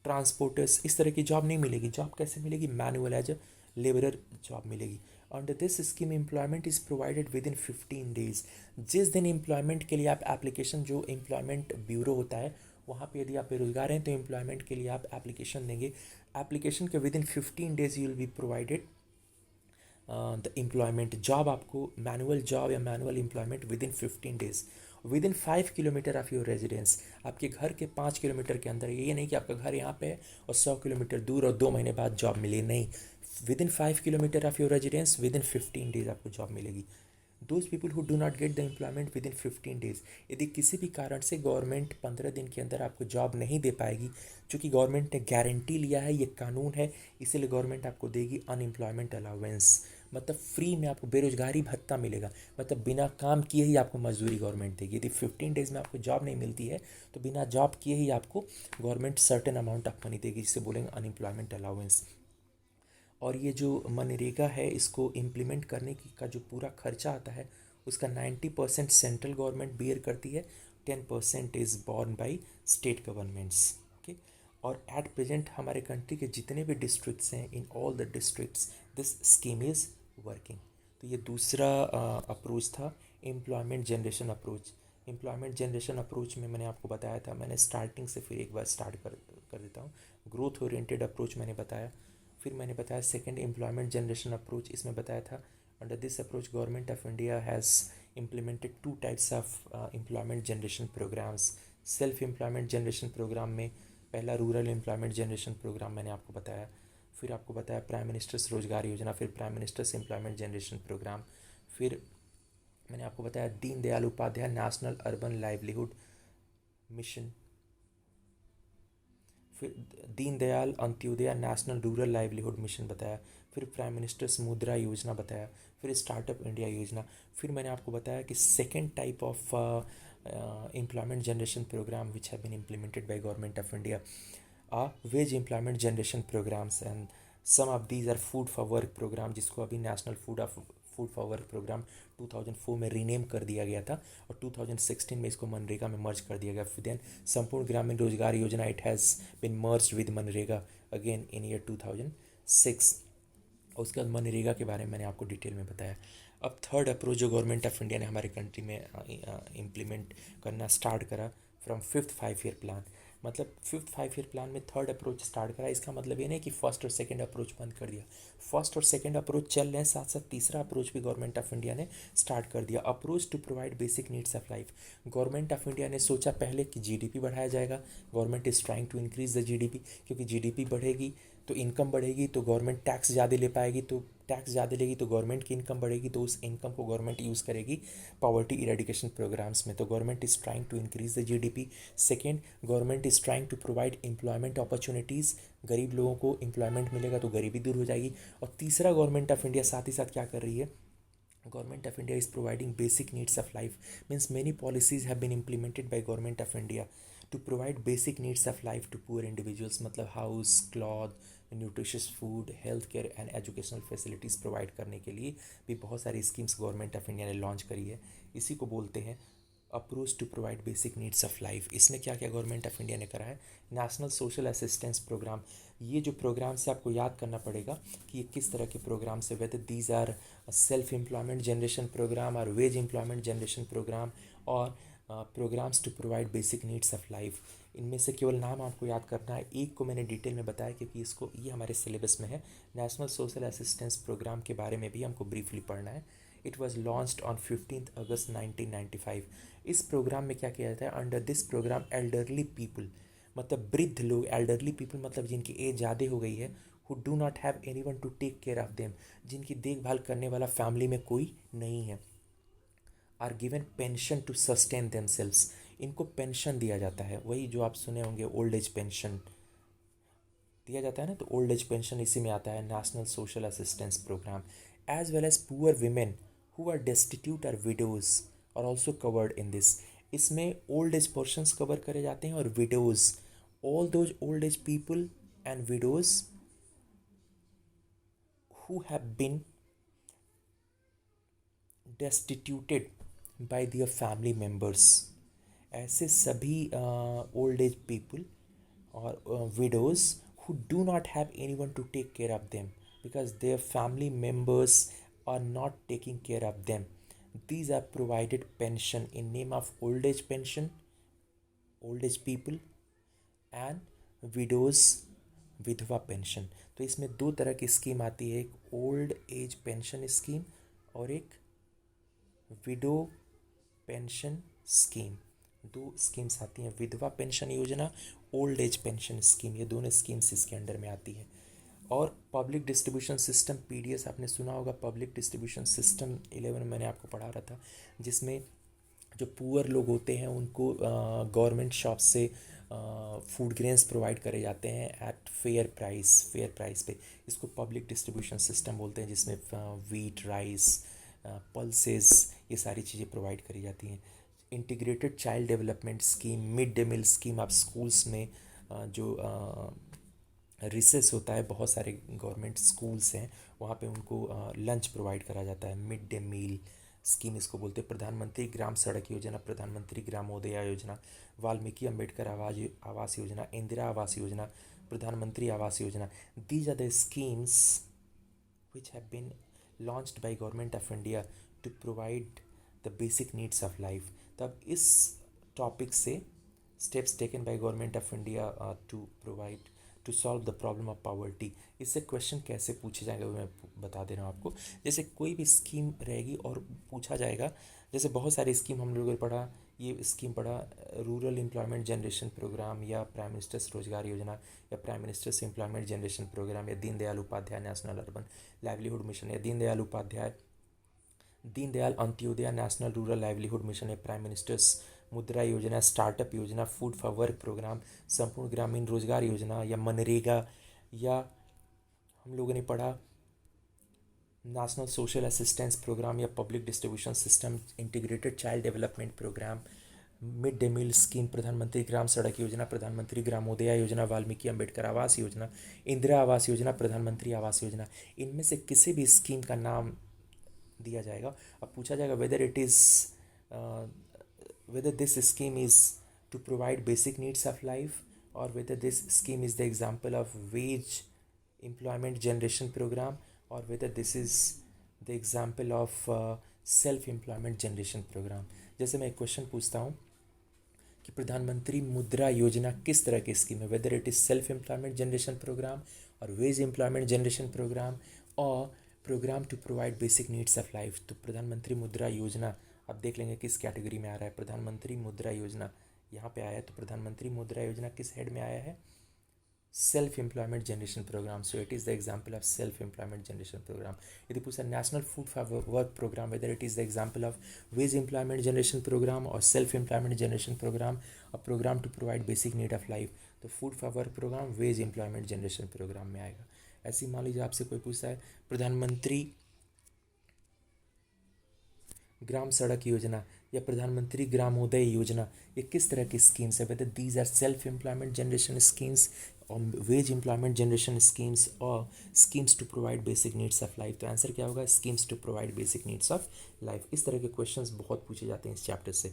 transporters, इस तरह की जॉब नहीं मिलेगी। जॉब कैसे मिलेगी? Manual, as a labourer job मिलेगी। Under this scheme employment is provided within 15 days. जिस दिन एम्प्लॉयमेंट के लिए आप एप्लीकेशन, जो एम्प्लॉयमेंट ब्यूरो होता है वहाँ पे यदि आप बेरोजगार हैं तो एम्प्लॉयमेंट के लिए आप एप्लीकेशन देंगे। एप्लीकेशन के with in 15 days you will be provided the employment job, आपको मैनुअल जॉब या manual employment with in 15 days, with in 5 kilometre of your residence, आपके घर के 5 किलोमीटर के अंदर। ये नहीं कि आपका घर यहाँ पे है और 100 किलोमीटर दूर और 2 महीने बाद जॉब मिले, नहीं, with in 5 kilometre of your residence with in 15 days आपको जॉब मिलेगी। Those people who do not get the employment with in 15 days, यदि किसी भी कारण से गवर्नमेंट 15 दिन के अंदर आपको जॉब नहीं दे पाएगी, चूँकि गवर्नमेंट ने गारंटी लिया है, ये कानून है, इसीलिए गवर्नमेंट आपको देगी अनएम्प्लॉयमेंट अलाउंस, मतलब फ्री में आपको बेरोजगारी भत्ता मिलेगा, मतलब बिना काम किए ही आपको मजदूरी गवर्नमेंट देगी। यदि 15 days में आपको जॉब नहीं मिलती है तो बिना जॉब किए ही आपको government certain amount of money देगी, जिसे बोलेंगे अनएम्प्लॉयमेंट अलाउंस। और ये जो मनरेगा है, इसको इम्प्लीमेंट करने की का जो पूरा खर्चा आता है, उसका 90% सेंट्रल गवर्नमेंट बियर करती है, 10% is born by state governments. Okay, और एट प्रेजेंट हमारे कंट्री के जितने भी डिस्ट्रिक्ट्स हैं, in all the districts this scheme is working. तो ये दूसरा अप्रोच था, employment generation approach. Employment generation approach में मैंने आपको बताया था, मैंने स्टार्टिंग से फिर एक बार स्टार्ट कर देता हूँ। ग्रोथ ओरिएंटेड अप्रोच मैंने बताया, फिर मैंने बताया सेकंड एम्प्लॉयमेंट जनरेशन अप्रोच, इसमें बताया था under this approach government of India has implemented 2 types of employment generation programmes. Self employment generation programme में पहला रूरल एम्प्लॉयमेंट जनरेशन प्रोग्राम मैंने आपको बताया, फिर आपको बताया प्राइम मिनिस्टर्स रोजगार योजना, फिर prime minister's employment generation programme, फिर मैंने आपको बताया Deendayal Upadhyay national urban livelihood mission, फिर Deendayal Antyodaya national rural livelihood mission बताया, फिर प्राइम मिनिस्टर्स मुद्रा योजना बताया, फिर स्टार्टअप इंडिया योजना, फिर मैंने आपको बताया कि second type of employment generation programme which have been implemented by government of India wage employment generation programmes, and some of these are food for work programme, जिसको अभी national food for work programme 2004 में rename कर दिया गया था और 2016 में इसको मनरेगा में मर्ज कर दिया गया। देन संपूर्ण ग्रामीण रोजगार योजना, it has bin merged with MNREGA again in year 2006। और उसके बाद मनरेगा के बारे में मैंने आपको डिटेल में बताया। अब थर्ड अप्रोच जो गवर्नमेंट ऑफ इंडिया ने हमारे कंट्री में इम्प्लीमेंट करना स्टार्ट करा फ्रॉम 5th 5 year प्लान, मतलब 5th 5 year प्लान में थर्ड अप्रोच स्टार्ट करा। इसका मतलब ये नहीं कि फर्स्ट और सेकंड अप्रोच बंद कर दिया, फर्स्ट और सेकंड अप्रोच चल रहे हैं, साथ साथ तीसरा अप्रोच भी गवर्नमेंट ऑफ इंडिया ने स्टार्ट कर दिया, approach to provide basic needs of life. Government of India ने सोचा पहले कि जीडीपी बढ़ाया जाएगा, government is trying to increase the GDP, क्योंकि जीडीपी बढ़ेगी तो इनकम बढ़ेगी, तो गवर्नमेंट टैक्स ज़्यादा ले पाएगी, तो टैक्स ज़्यादा लेगी तो गवर्नमेंट की इनकम बढ़ेगी, तो उस इनकम को गवर्नमेंट यूज़ करेगी पॉवर्टी इरेडिकेशन प्रोग्राम्स में। तो government is trying to increase the GDP. Second, government is trying to provide employment opportunities, गरीब लोगों को एम्प्लॉयमेंट मिलेगा तो गरीबी दूर हो जाएगी। और तीसरा, गवर्नमेंट ऑफ इंडिया साथ ही साथ क्या कर रही है, government of India is providing basic needs of life, means many policies have been implemented by government of India to provide basic needs of life to poor individuals, मतलब house, cloth, nutritious food, health care and educational facilities provide करने के लिए भी बहुत सारी schemes government of India ने launch करी है। इसी को बोलते हैं approach to provide basic needs of life. इसमें क्या क्या गवर्नमेंट ऑफ इंडिया ने करा है, नेशनल सोशल असिस्टेंस प्रोग्राम, ये जो प्रोग्राम से आपको याद करना पड़ेगा कि ये किस तरह के प्रोग्राम से, whether these are self employment generation programme और वेज एम्प्लॉयमेंट जनरेशन प्रोग्राम और programmes to provide basic needs of life. इनमें से केवल नाम आपको याद करना है, एक को मैंने डिटेल में बताया क्योंकि इसको ये हमारे सिलेबस में है। नेशनल सोशल असिस्टेंस प्रोग्राम के बारे में भी हमको ब्रीफली पढ़ना है। It was launched on 15 August 1995। इस प्रोग्राम में क्या किया जाता है, under this programme elderly people, मतलब वृद्ध लोग, एल्डरली पीपल मतलब जिनकी एज ज़्यादा हो गई है, who do not have anyone to take care of them, जिनकी देखभाल करने वाला फैमिली में कोई नहीं है, are given pension to sustain themselves, इनको पेंशन दिया जाता है, वही जो आप सुने होंगे ओल्ड एज पेंशन दिया जाता है ना, तो ओल्ड एज पेंशन इसी में आता है, national social assistance programme. As well as poor women who are destitute are widows और ऑल्सो कवर्ड इन दिस। इसमें ओल्ड एज पर्सनस कवर करे जाते हैं और widows, all those old age people and widows who have been destituted by their family members, ऐसे सभी old age people और widows who do not have anyone to take care of them because their family members are not taking care of them. These are provided pension in name of old age pension, old age people and widows विधवा pension. तो इसमें दो तरह की scheme आती है, एक old age pension scheme और एक विडो पेंशन स्कीम। दो स्कीम्स आती हैं, विधवा पेंशन योजना, ओल्ड एज पेंशन स्कीम, ये दोनों स्कीम्स इसके अंडर में आती है। और पब्लिक डिस्ट्रीब्यूशन सिस्टम, पीडीएस आपने सुना होगा, पब्लिक डिस्ट्रीब्यूशन सिस्टम 11 मैंने आपको पढ़ा रहा था, जिसमें जो पुअर लोग होते हैं उनको गवर्नमेंट शॉप से फूड ग्रेन्स प्रोवाइड करे जाते हैं एट फेयर प्राइस पे। इसको पब्लिक डिस्ट्रीब्यूशन सिस्टम बोलते हैं, जिसमें वीट, राइस, पल्सेस, ये सारी चीज़ें प्रोवाइड करी जाती हैं। Integrated child development scheme, mid day meal scheme, आप स्कूल्स में जो रिसेस होता है, बहुत सारे गवर्नमेंट स्कूल्स हैं वहाँ पे उनको लंच प्रोवाइड करा जाता है, मिड डे मील स्कीम इसको बोलते हैं। प्रधानमंत्री ग्राम सड़क योजना, प्रधानमंत्री ग्रामोदय योजना, वाल्मीकि अंबेडकर आवास योजना, इंदिरा आवास योजना, प्रधानमंत्री आवास योजना। These are the schemes which have been launched by government of India to provide the basic needs of life। तब इस टॉपिक से steps taken by government of India to solve the problem of poverty, इससे question कैसे पूछे जाएंगे वो मैं बता दे रहा हूँ आपको। जैसे कोई भी स्कीम रहेगी और पूछा जाएगा, जैसे बहुत सारी स्कीम हम लोगों ने पढ़ा, ये स्कीम पढ़ा रूरल एम्प्लॉयमेंट जनरेशन प्रोग्राम, या प्राइम मिनिस्टर्स रोजगार योजना, या prime minister's employment generation programme, या Deendayal Upadhyay national urban livelihood mission, या Deendayal Antyodaya national rural livelihood mission, या prime minister's Mudra Yojana, startup योजना, फूड फॉर वर्क प्रोग्राम, संपूर्ण ग्रामीण रोजगार योजना, या मनरेगा, या हम लोगों ने पढ़ा नेशनल सोशल असिस्टेंस प्रोग्राम, या public distribution system, integrated child development programme, mid day meal scheme, प्रधानमंत्री ग्राम सड़क योजना, प्रधानमंत्री ग्रामोदय योजना, वाल्मीकि अंबेडकर आवास योजना, इंदिरा आवास योजना, प्रधानमंत्री आवास योजना। इनमें से किसी भी स्कीम का नाम दिया जाएगा। अब पूछा जाएगा whether this scheme is to provide basic needs of life, or whether this scheme is the example of wage employment generation program, or whether this is the example of self employment generation program। जैसे मैं एक question पूछता हूँ कि प्रधानमंत्री मुद्रा योजना किस तरह की स्कीम है, whether it is self employment generation programme, और वेज एम्प्लॉयमेंट जनरेशन प्रोग्राम, और programme to provide basic needs of life. तो प्रधानमंत्री मुद्रा योजना आप देख लेंगे किस कैटेगरी में आ रहा है। प्रधानमंत्री मुद्रा योजना यहाँ पे आया है, तो प्रधानमंत्री मुद्रा योजना किस हेड में आया है, self employment generation programme. So it is the example of self employment generation programme. यदि पूछा national food for work programme, whether it is the example of wage employment generation programme और सेल्फ एम्प्लॉयमेंट जनरेशन प्रोग्राम, और programme to provide basic need of life, तो food for work programme wage employment generation programme में आएगा। ऐसे मान लीजिए आपसे कोई पूछता है प्रधानमंत्री ग्राम सड़क योजना या प्रधानमंत्री ग्रामोदय योजना, ये किस तरह की स्कीम्स है, whether these are self employment generation schemes और वेज एम्प्लॉयमेंट जनरेशन स्कीम्स और schemes to provide basic needs of life. तो आंसर क्या होगा, schemes to provide basic needs of life. इस तरह के क्वेश्चंस बहुत पूछे जाते हैं इस चैप्टर से।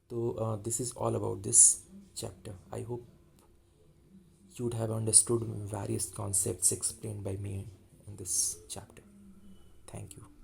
तो this is all about this chapter. I hope you would have understood various concepts explained by me in this chapter. Thank you.